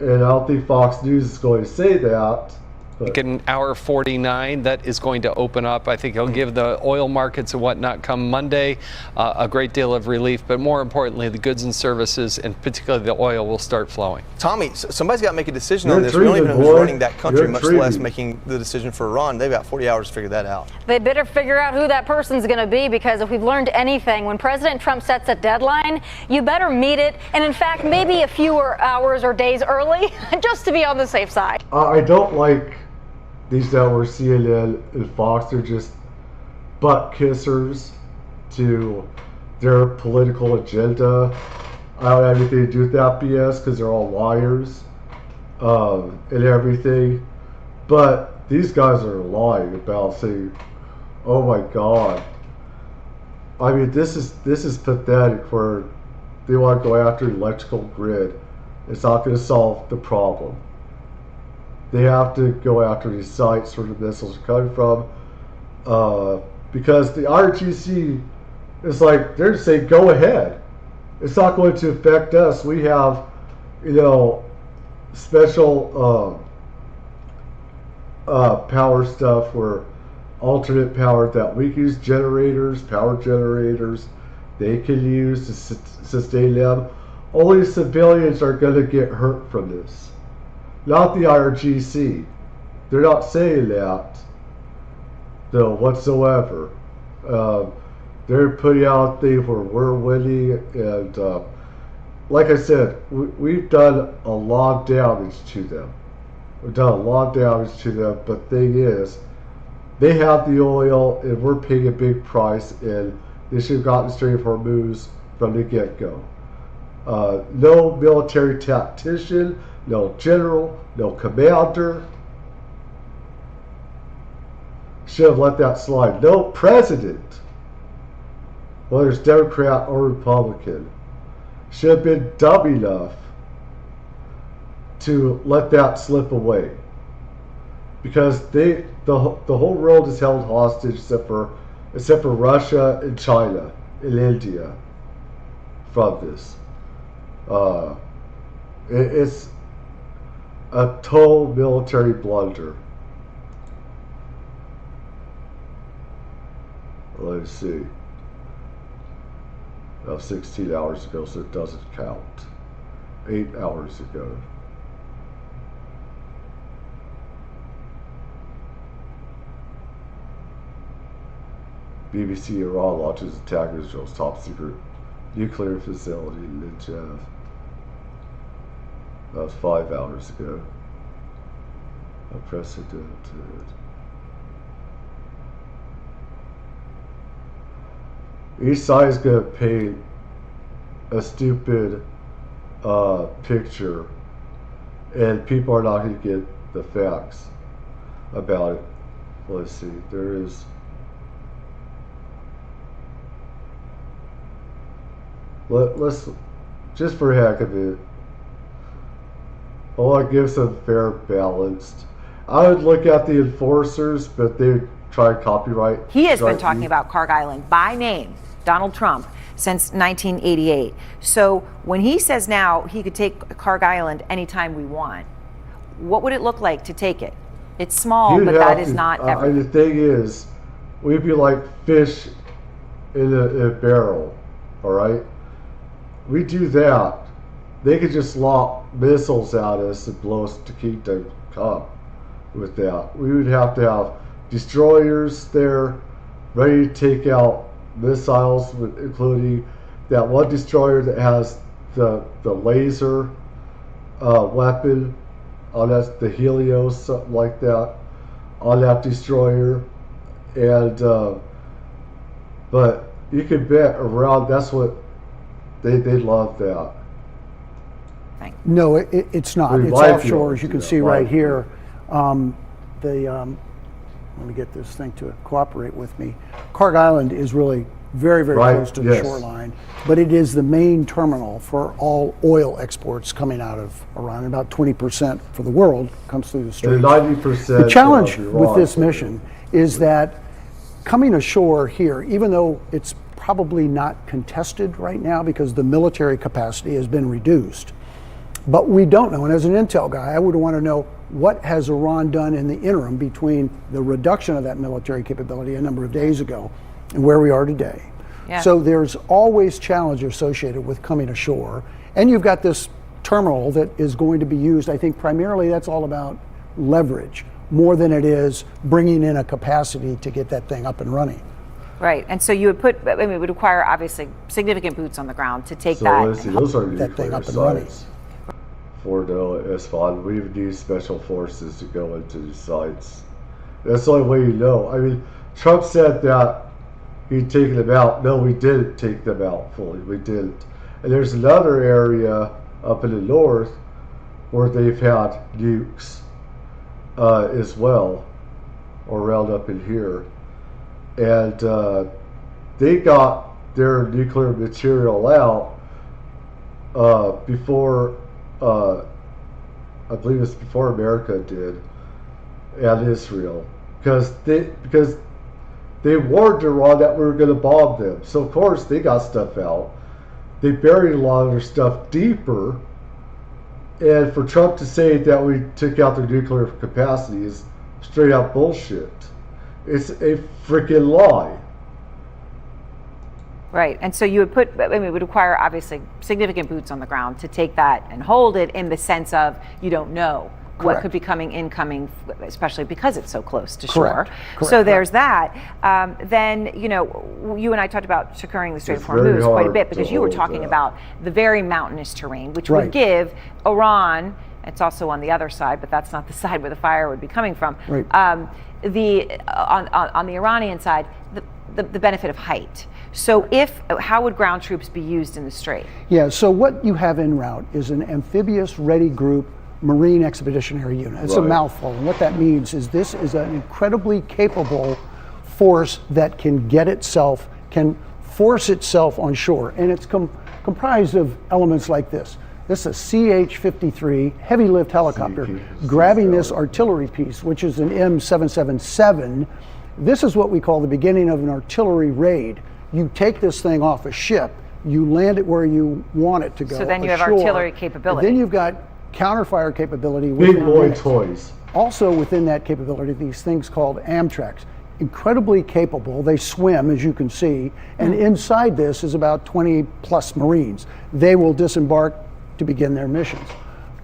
S1: And I don't think Fox News is going to say that,
S4: Like in hour 49, that is going to open up. I think he'll give the oil markets and whatnot come Monday a great deal of relief, but more importantly, the goods and services, and particularly the oil, will start flowing.
S3: Tommy, somebody's got to make a decision on this. We don't even know who's running that country, much less making the decision for Iran. They've got 40 hours to figure that out.
S5: They better figure out who that person's going to be, because if we've learned anything, when President Trump sets a deadline, you better meet it, and in fact, maybe a few hours or days early, just to be on the safe side.
S1: I don't like these networks, CNN and Fox. They're just butt kissers to their political agenda. I don't have anything to do with that BS because they're all liars and everything. But these guys are lying about saying, "Oh my God." I mean, this is pathetic. Where they want to go after the electrical grid. It's not going to solve the problem. They have to go after these sites where the missiles are coming from, because the RGC is like, they're saying, go ahead. It's not going to affect us. We have, special power stuff, where alternate power that we use, power generators, they can use to sustain them. Only civilians are going to get hurt from this. Not the IRGC. They're not saying that, though, whatsoever. They're putting out things where we're winning, and like I said, we've done a lot of damage to them. We've done a lot of damage to them, but the thing is, they have the oil, and we're paying a big price, and they should have gotten the Strait of Hormuz from the get-go. No military tactician, no general, no commander should have let that slide. No president, whether it's Democrat or Republican, should have been dumb enough to let that slip away, because the whole world is held hostage except for Russia and China and India from this. It's a total military blunder. Let's see. That was 16 hours ago, so it doesn't count. 8 hours ago. BBC Iran launches attack Israel's top secret nuclear facility in Negev. That was 5 hours ago. Unprecedented. Each side is going to paint a stupid picture, and people are not going to get the facts about it. Let's see. There is. Let's just for heck of it. I want to give some fair, balanced. I would look at the enforcers, but they try copyright.
S6: He has been talking about Kharg Island by name, Donald Trump, since 1988. So when he says now he could take Kharg Island anytime we want, what would it look like to take it? It's small, but that is not everything.
S1: The thing is, we'd be like fish in a barrel, all right? We do that, they could just lob missiles at us and blow us to kingdom come with that. We would have to have destroyers there ready to take out missiles, including that one destroyer that has the laser weapon on that, the Helios, something like that, on that destroyer. And but you could bet around, that's what they love that.
S7: No, it's not. It's offshore, as you can see right here. Let me get this thing to cooperate with me. Kharg Island is really very, very close to the shoreline, but it is the main terminal for all oil exports coming out of Iran. About 20% for the world comes through the Strait.
S1: 90%.
S7: The challenge with this mission is that coming ashore here, even though it's probably not contested right now because the military capacity has been reduced, but we don't know. And as an intel guy, I would want to know what has Iran done in the interim between the reduction of that military capability a number of days ago and where we are today.
S6: Yeah.
S7: So there's always challenge associated with coming ashore. And you've got this terminal that is going to be used, I think primarily that's all about leverage, more than it is bringing in a capacity to get that thing up and running.
S6: Right, and so you would put, I mean, it would require obviously significant boots on the ground to take that
S7: thing up and running.
S1: For the Isfahan, we would need special forces to go into these sites. That's the only way you know. I mean, Trump said that he'd taken them out. No, we didn't take them out fully. We didn't. And there's another area up in the north where they've had nukes as well, or around up in here. And they got their nuclear material out before, I believe it's before America did, and Israel, because they warned Iran that we were going to bomb them. So of course they got stuff out. They buried a lot of their stuff deeper, and for Trump to say that we took out their nuclear capacity is straight out bullshit. It's a freaking lie.
S6: Right, and so you would put, I mean, it would require obviously significant boots on the ground to take that and hold it, in the sense of you don't know what could be incoming, especially because it's so close to shore. So there's that. Then, you know, you and I talked about securing the Strait of Hormuz quite a bit, because you were talking about the very mountainous terrain, which would give Iran, it's also on the other side, but that's not the side where the fire would be coming from, on the Iranian side, the benefit of height. So how would ground troops be used in the Strait?
S7: Yeah, so what you have en route is an amphibious ready group Marine Expeditionary Unit. It's a mouthful, and what that means is this is an incredibly capable force that can force itself on shore, and it's comprised of elements like this. This is a CH-53 heavy lift helicopter grabbing this artillery piece, which is an M777. This is what we call the beginning of an artillery raid. You take this thing off a ship, you land it where you want it to go.
S6: So then you have artillery capability.
S7: Then you've got counter-fire capability.
S1: Big boy toys.
S7: Also within that capability, these things called Amtraks. Incredibly capable. They swim, as you can see, and inside this is about 20 plus Marines. They will disembark to begin their missions.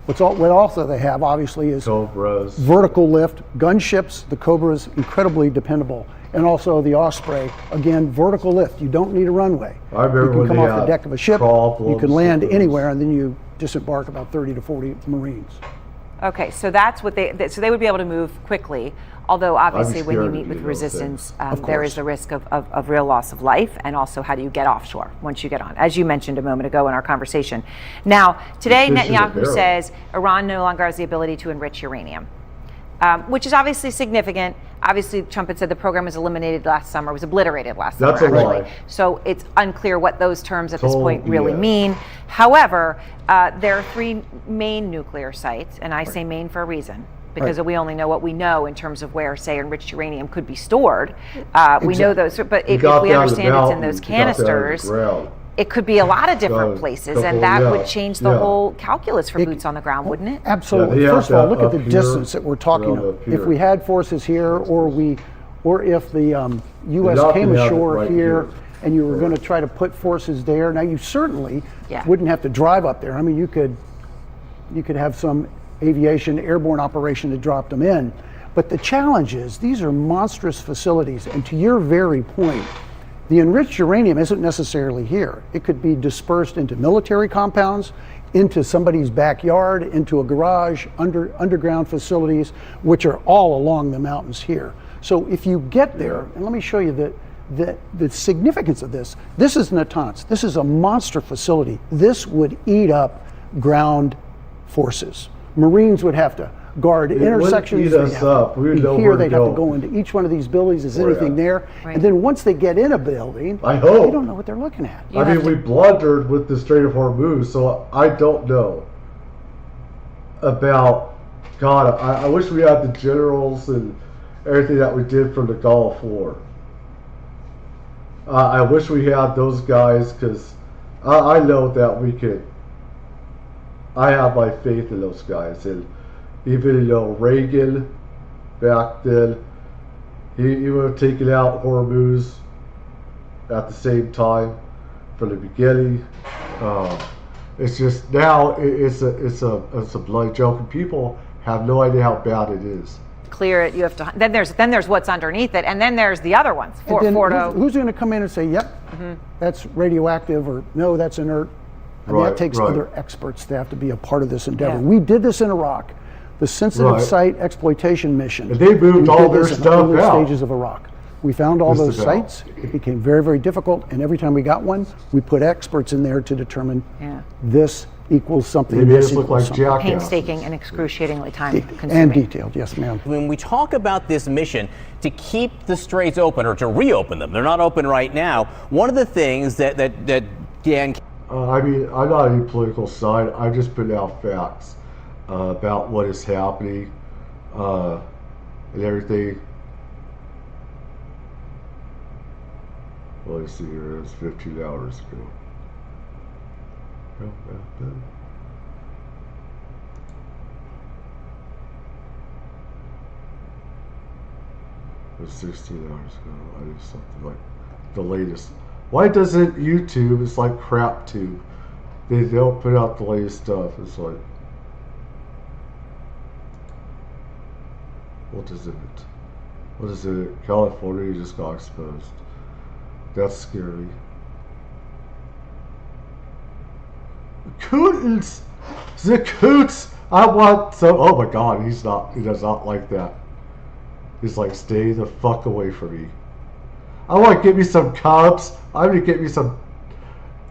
S7: What also they have, obviously, is
S1: Cobras,
S7: vertical lift, gunships. The Cobras, incredibly dependable. And also the Osprey, again, vertical lift. You don't need a runway.
S1: I remember
S7: you can come
S1: when
S7: off the deck of a ship, you can land anywhere, and then you disembark about 30 to 40 Marines.
S6: Okay, so that's what they would be able to move quickly. Although obviously when you meet with resistance, there is a risk of real loss of life, and also how do you get offshore once you get on, as you mentioned a moment ago in our conversation. Now, today Netanyahu says Iran no longer has the ability to enrich uranium, which is obviously significant. Obviously, Trump had said the program was obliterated last summer,
S1: That's
S6: actually.
S1: A lie.
S6: So it's unclear what those terms at this point really mean. However, there are 3 main nuclear sites, and I say main for a reason, because we only know what we know in terms of where, say, enriched uranium could be stored. We know those, but if we understand it's in those canisters, it could be a lot of different places, and that would change the whole calculus for boots on the ground, wouldn't it?
S7: Absolutely. First of all, look at the distance that we're talking about. If we had forces here, or if the U.S. came ashore here, and you were going to try to put forces there, now you certainly wouldn't have to drive up there. I mean, you could have some aviation airborne operation to drop them in. But the challenge is, these are monstrous facilities, and to your very point, the enriched uranium isn't necessarily here. It could be dispersed into military compounds, into somebody's backyard, into a garage, underground facilities, which are all along the mountains here. So if you get there, and let me show you the significance of this. This is Natanz. This is a monster facility. This would eat up ground forces. Marines would have to guard intersections.
S1: They'd have
S7: to go into each one of these buildings. Is anything there? Right. And then once they get in a building, they don't know what they're looking at.
S1: I mean, we blundered with the Strait of Hormuz, so I don't know about. God, I wish we had the generals and everything that we did from the Gulf War. I wish we had those guys, because I know that we could. I have my faith in those guys, and Even, Reagan back then, he would have taken out Hormuz at the same time from the beginning. It's just now it's a bloody joke, and people have no idea how bad it is.
S6: Clear it. You have to. Then there's what's underneath it, and then there's the other ones.
S7: Who's going to come in and say, "Yep, that's radioactive," or "No, that's inert"? I mean, that takes other experts to have to be a part of this endeavor.
S6: Yeah.
S7: We did this in Iraq, the sensitive site exploitation mission.
S1: And they moved all their stuff
S7: in the early
S1: out.
S7: stages of Iraq. We found all those sites. It became very, very difficult, and every time we got one, we put experts in there to determine this equals something.
S1: They made us look like jackasses.
S6: Painstaking and excruciatingly time-consuming.
S7: And detailed, yes, ma'am.
S8: When we talk about this mission to keep the straits open or to reopen them, they're not open right now. One of the things that Dan.
S1: I mean, I'm not any political side. I just put out facts about what is happening and everything. Let's see here. It was 15 hours ago. It was 16 hours ago. I did something like the latest. Why doesn't YouTube? It's like crap tube. They don't put out the latest stuff. It's like, what is it? What is it? California just got exposed. That's scary. Coots! The Coots! I want some. Oh my god, he does not like that. He's like, stay the fuck away from me. I want to get me some cubs. I'm going to get me some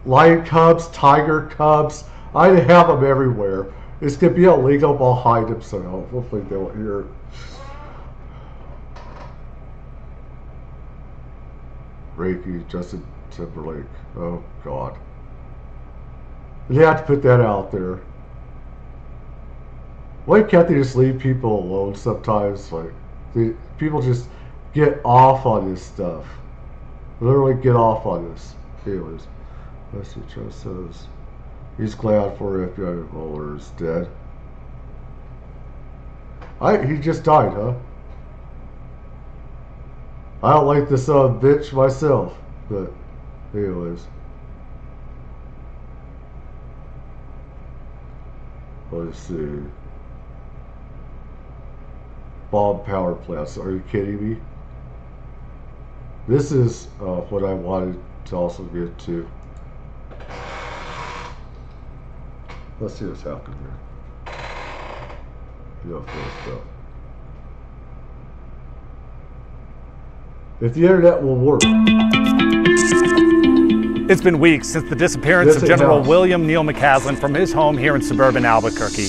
S1: lion cubs, tiger cubs. I have them everywhere. It's going to be illegal, but I'll hide them somehow. Hopefully they won't hear. Reiki, Justin Timberlake. Oh god. They have to put that out there. Why can't they just leave people alone sometimes? Like, people just get off on this stuff. Literally get off on this. Anyways, Mr. Joe says he's glad for FBI Mueller is dead. He just died, huh? I don't like this bitch myself, but anyways. Let's see. Bomb power plants. Are you kidding me? This is what I wanted to also get to. Let's see what's happening here. UFO stuff. If the internet will work.
S9: It's been weeks since the disappearance of General William Neil McCasland from his home here in suburban Albuquerque.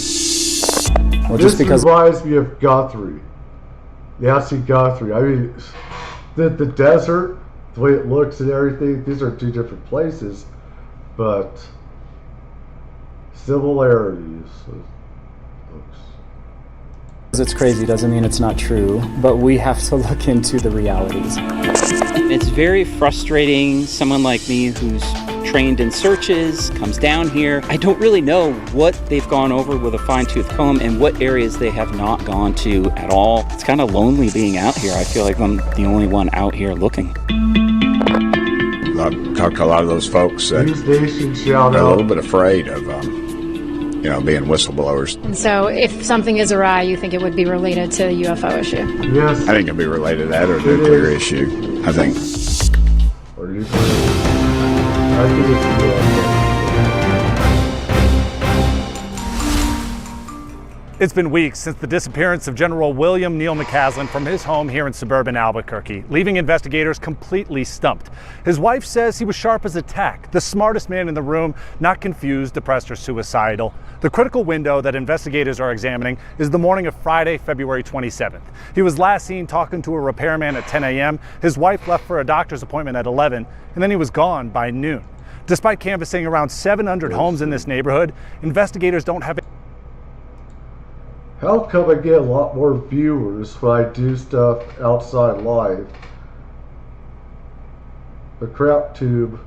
S1: Well, this reminds me of Guthrie. Nancy Guthrie. I mean, the desert, the way it looks and everything, these are two different places, but similarities.
S10: It's crazy doesn't mean it's not true, but we have to look into the realities.
S11: It's very frustrating. Someone like me who's trained in searches comes down here. I don't really know what they've gone over with a fine-tooth comb and what areas they have not gone to at all. It's kind of lonely being out here. I feel like I'm the only one out here looking.
S12: I've talked to a lot of those folks that are a little bit afraid of being whistleblowers.
S13: And so if something is awry, you think it would be related to the UFO issue?
S1: Yes.
S12: I think it'd be related to that or a nuclear issue, I think.
S1: Or nuclear. I think it's UFO.
S9: It's been weeks since the disappearance of General William Neil McCasland from his home here in suburban Albuquerque, leaving investigators completely stumped. His wife says he was sharp as a tack, the smartest man in the room, not confused, depressed, or suicidal. The critical window that investigators are examining is the morning of Friday, February 27th. He was last seen talking to a repairman at 10 a.m. His wife left for a doctor's appointment at 11, and then he was gone by noon. Despite canvassing around 700 homes in this neighborhood, investigators don't have
S1: How come I get a lot more viewers when I do stuff outside live? The crap tube,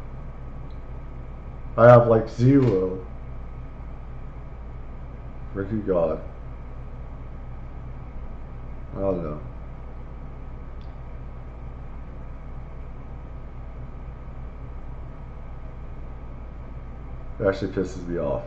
S1: I have like 0. Ricky God. I don't know. It actually pisses me off.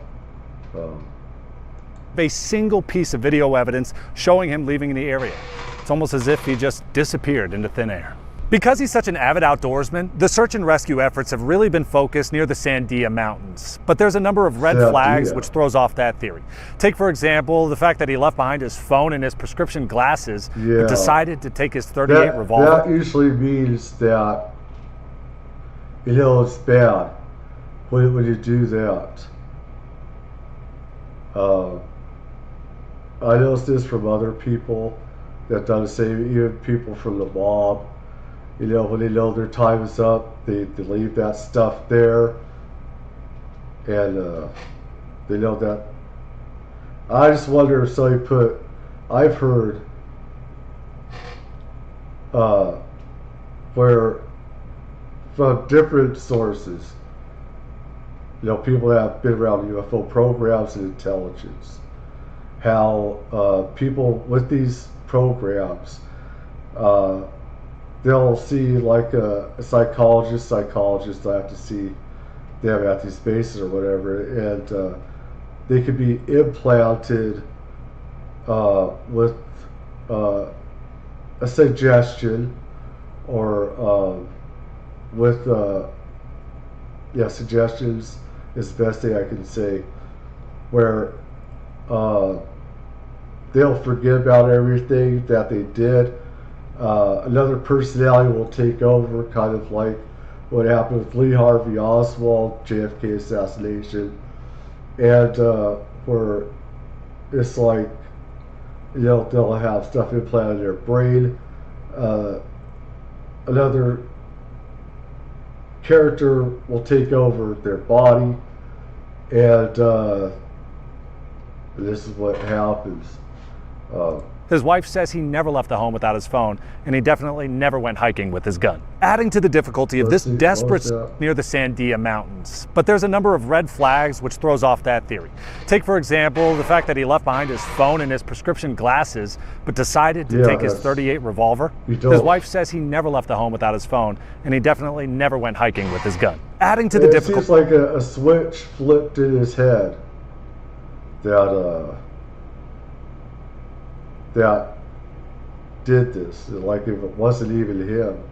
S9: A single piece of video evidence showing him leaving the area. It's almost as if he just disappeared into thin air. Because he's such an avid outdoorsman, the search and rescue efforts have really been focused near the Sandia Mountains. But there's a number of red flags which throws off that theory. Take, for example, the fact that he left behind his phone and his prescription glasses, but decided to take his .38 revolver.
S1: That usually means that, you know, it's bad when you do that. I noticed this from other people that done the same, even people from the mob. You know, when they know their time is up, they leave that stuff there, and they know that. I just wonder if somebody put. I've heard where from different sources, you know, people that have been around UFO programs and intelligence, how people with these programs, they'll see like a psychologist I have to see them at these bases or whatever, and they could be implanted with a suggestion or with suggestions is the best thing I can say, where they'll forget about everything that they did. Another personality will take over, kind of like what happened with Lee Harvey Oswald, JFK assassination, and where it's like, you know, they'll have stuff implanted in their brain. Another character will take over their body, and this is what happens.
S9: His wife says he never left the home without his phone, and he definitely never went hiking with his gun. Adding to the difficulty of this desperate near the Sandia Mountains. But there's a number of red flags which throws off that theory. Take, for example, the fact that he left behind his phone and his prescription glasses, but decided to take his .38 revolver. His wife says he never left the home without his phone, and he definitely never went hiking with his gun. Adding to the difficulty.
S1: It seems like a switch flipped in his head that did this, like if it wasn't even him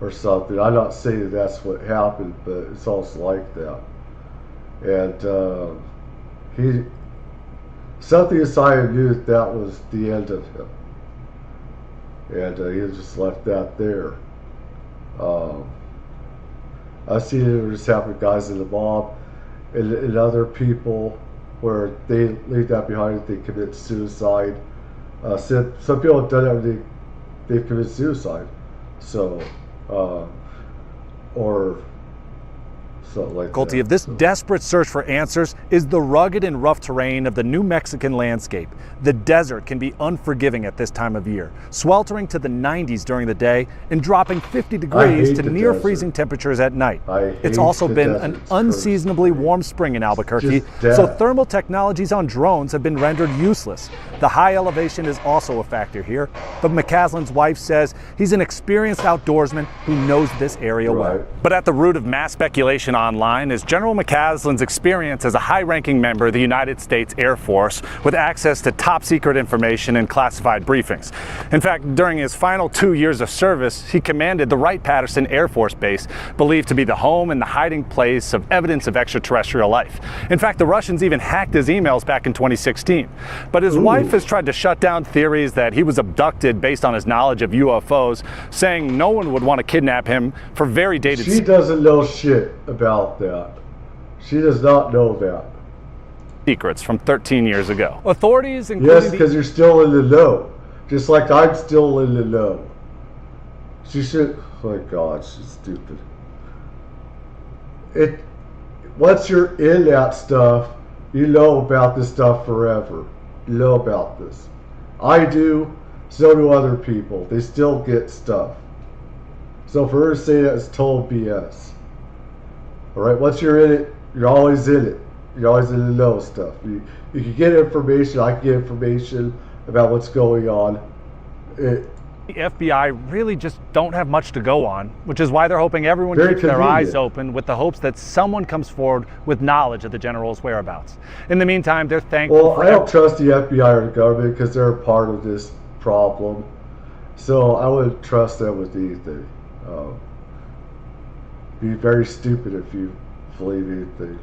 S1: or something. I'm not saying that's what happened, but it's also like that. And something inside him knew that was the end of him, and he just left that there. I've seen it just happen with guys in the mob and other people where they leave that behind if they commit suicide. Some people have done it when they've committed suicide, so or something like that.
S9: The difficulty of this desperate search for answers is the rugged and rough terrain of the New Mexican landscape. The desert can be unforgiving at this time of year, sweltering to the 90s during the day and dropping 50 degrees to near freezing temperatures at night. It's also been an unseasonably warm spring in Albuquerque, so thermal technologies on drones have been rendered useless. The high elevation is also a factor here, but McCasland's wife says he's an experienced outdoorsman who knows this area well. But at the root of mass speculation online is General McCasland's experience as a high-ranking member of the United States Air Force with access to top-secret information and classified briefings. In fact, during his final 2 years of service, he commanded the Wright-Patterson Air Force Base, believed to be the home and the hiding place of evidence of extraterrestrial life. In fact, the Russians even hacked his emails back in 2016. But his wife has tried to shut down theories that he was abducted based on his knowledge of UFOs, saying no one would want to kidnap him for very dated...
S1: She doesn't know shit about that. She does not know that.
S9: Secrets from 13 years ago. Authorities including...
S1: Yes, because you're still in the know. Just like I'm still in the know. She should... Oh my God, she's stupid. Once you're in that stuff, you know about this stuff forever. You know about this. I do, so do other people. They still get stuff. So for her to say that is total BS. Alright, once you're in it, you're always in it. You're always in the know stuff. You can get information, I can get information about what's going on.
S9: The FBI really just don't have much to go on, which is why they're hoping everyone keeps their eyes open with the hopes that someone comes forward with knowledge of the general's whereabouts. In the meantime, they're thankful.
S1: Well, I don't trust the FBI or the government because they're a part of this problem. So I wouldn't trust them with anything. Be very stupid if you believe anything.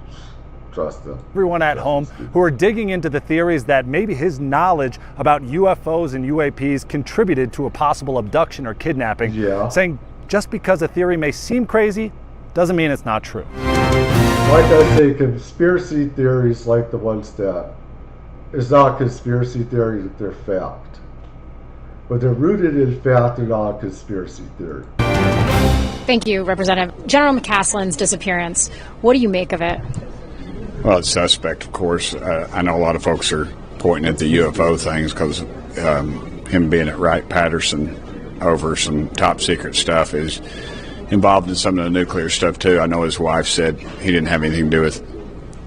S1: Trust them.
S9: Everyone at home who are digging into the theories that maybe his knowledge about UFOs and UAPs contributed to a possible abduction or kidnapping, saying just because a theory may seem crazy doesn't mean it's not true.
S1: Like I say, conspiracy theories like the ones that it's not a conspiracy theory, they're fact. But they're rooted in fact, they're not a conspiracy theory.
S13: Thank you, Representative. General McCasland's disappearance, what do you make of it?
S12: Well, it's suspect, of course. I know a lot of folks are pointing at the UFO things because him being at Wright-Patterson over some top secret stuff is involved in some of the nuclear stuff too. I know his wife said he didn't have anything to do with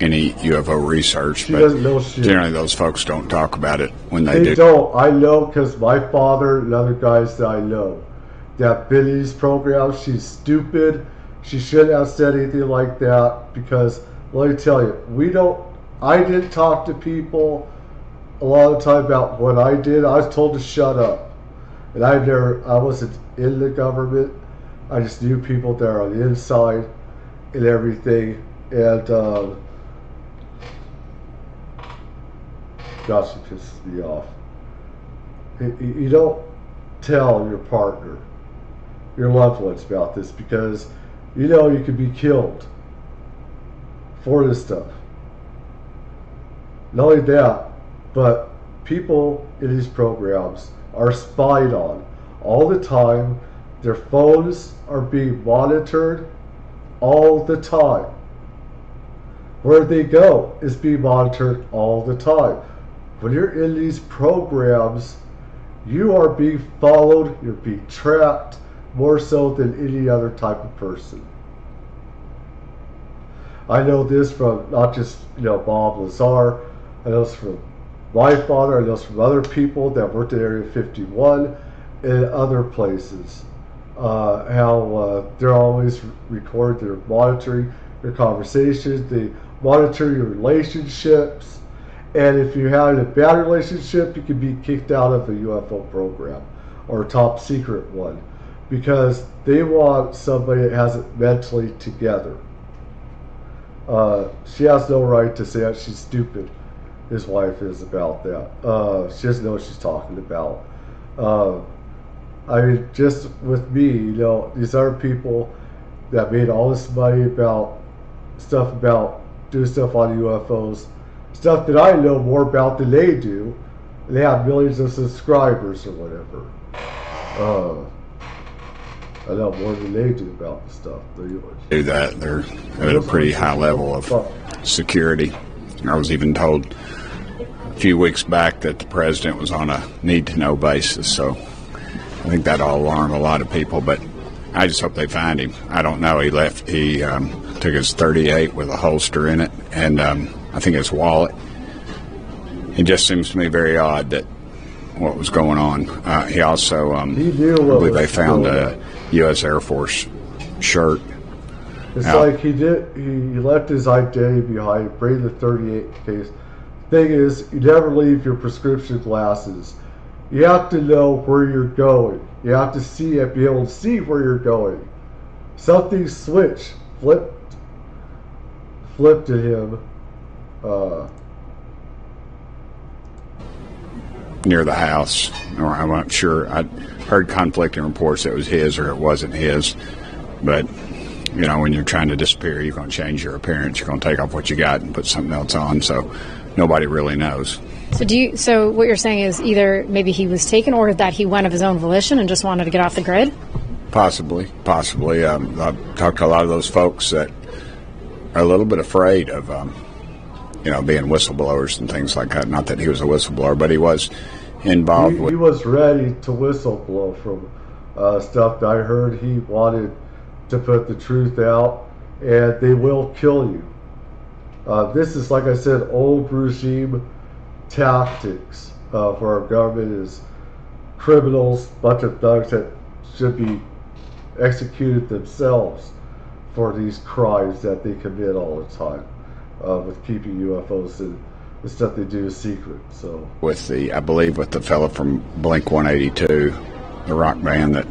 S12: any UFO research,
S1: she
S12: but
S1: doesn't know shit.
S12: Generally those folks don't talk about it when they do.
S1: They don't. I know because my father and other guys that I know that Billy's program, she's stupid. She shouldn't have said anything like that because let me tell you, I didn't talk to people a lot of the time about what I did. I was told to shut up. And I wasn't in the government. I just knew people that are on the inside and everything. And, gosh, it pisses me off. You don't tell your partner, your loved ones about this because you know you could be killed for this stuff. Not only that, but people in these programs are spied on all the time. Their phones are being monitored all the time. Where they go is being monitored all the time. When you're in these programs, you are being followed, you're being tracked more so than any other type of person. I know this from not just Bob Lazar. I know this from my father. I know this from other people that worked at Area 51 and other places. How they're always recording, they're monitoring your conversations, they monitor your relationships, and if you're having a bad relationship, you can be kicked out of a UFO program or a top secret one because they want somebody that has it mentally together. She has no right to say that she's stupid. His wife is about that. She doesn't know what she's talking about. I mean, just with me, these other people that made all this money about doing stuff on UFOs, stuff that I know more about than they do. They have millions of subscribers or whatever. I know more than they do about the stuff.
S12: Do that. They're at a pretty high level of security. I was even told a few weeks back that the president was on a need-to-know basis, so I think that all alarmed a lot of people, but I just hope they find him. I don't know. He left. He took his .38 with a holster in it, and I think his wallet. It just seems to me very odd that what was going on. He also, I believe they found a U.S. Air Force shirt.
S1: It's like he left his identity behind, bring the .38 case. Thing is, you never leave your prescription glasses. You have to know where you're going. You have to be able to see where you're going. Something switched, flipped at him.
S12: Near the house, or I'm not sure. I heard conflicting reports that it was his or it wasn't his. But, when you're trying to disappear, you're going to change your appearance. You're going to take off what you got and put something else on. So nobody really knows.
S13: So what you're saying is either maybe he was taken or that he went of his own volition and just wanted to get off the grid?
S12: Possibly. I've talked to a lot of those folks that are a little bit afraid of, being whistleblowers and things like that. Not that he was a whistleblower, but he was involved with.
S1: He was ready to whistleblow from stuff that I heard. He wanted to put the truth out, and they will kill you. This is, like I said, old regime tactics for our government is criminals, bunch of thugs that should be executed themselves for these crimes that they commit all the time, with keeping UFOs and the stuff they do is secret. So
S12: I believe with the fellow from Blink 182, the rock band, that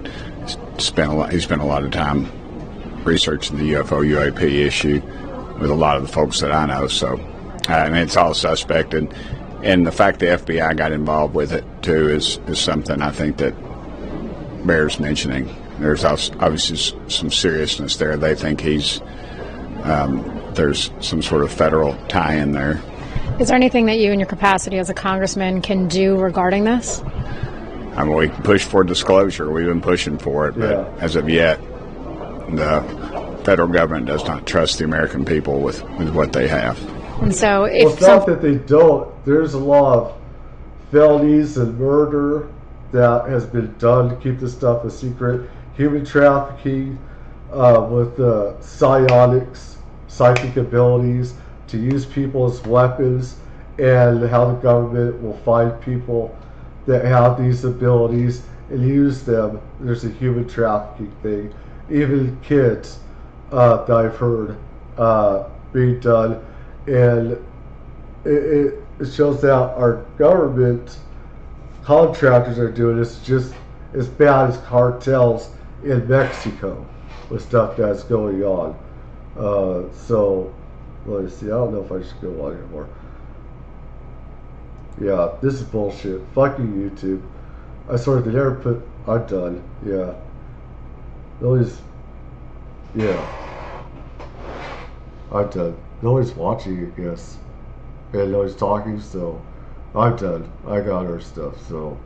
S12: he spent a lot of time researching the UFO UAP issue with a lot of the folks that I know. So and it's all suspect, and the fact the FBI got involved with it too is something I think that bears mentioning. There's obviously some seriousness there. They think there's some sort of federal tie in there.
S13: Is there anything that you, in your capacity as a congressman, can do regarding this?
S12: I mean, we can push for disclosure. We've been pushing for it, but as of yet, the federal government does not trust the American people with what they have.
S13: And so, if
S1: it's not that they don't. There's a lot of felonies and murder that has been done to keep this stuff a secret. Human trafficking with psionics, psychic abilities to use people as weapons, and how the government will find people that have these abilities and use them. There's a human trafficking thing. Even kids that I've heard being done. And it shows that our government contractors are doing this just as bad as cartels in Mexico with stuff that's going on. So, let me see. I don't know if I should go on anymore. Yeah, this is bullshit. Fuck you, YouTube. I swear they never put. I'm done. Yeah. Nobody's. Yeah. I'm done. Nobody's watching, I guess. And nobody's talking, so I'm done. I got our stuff, so.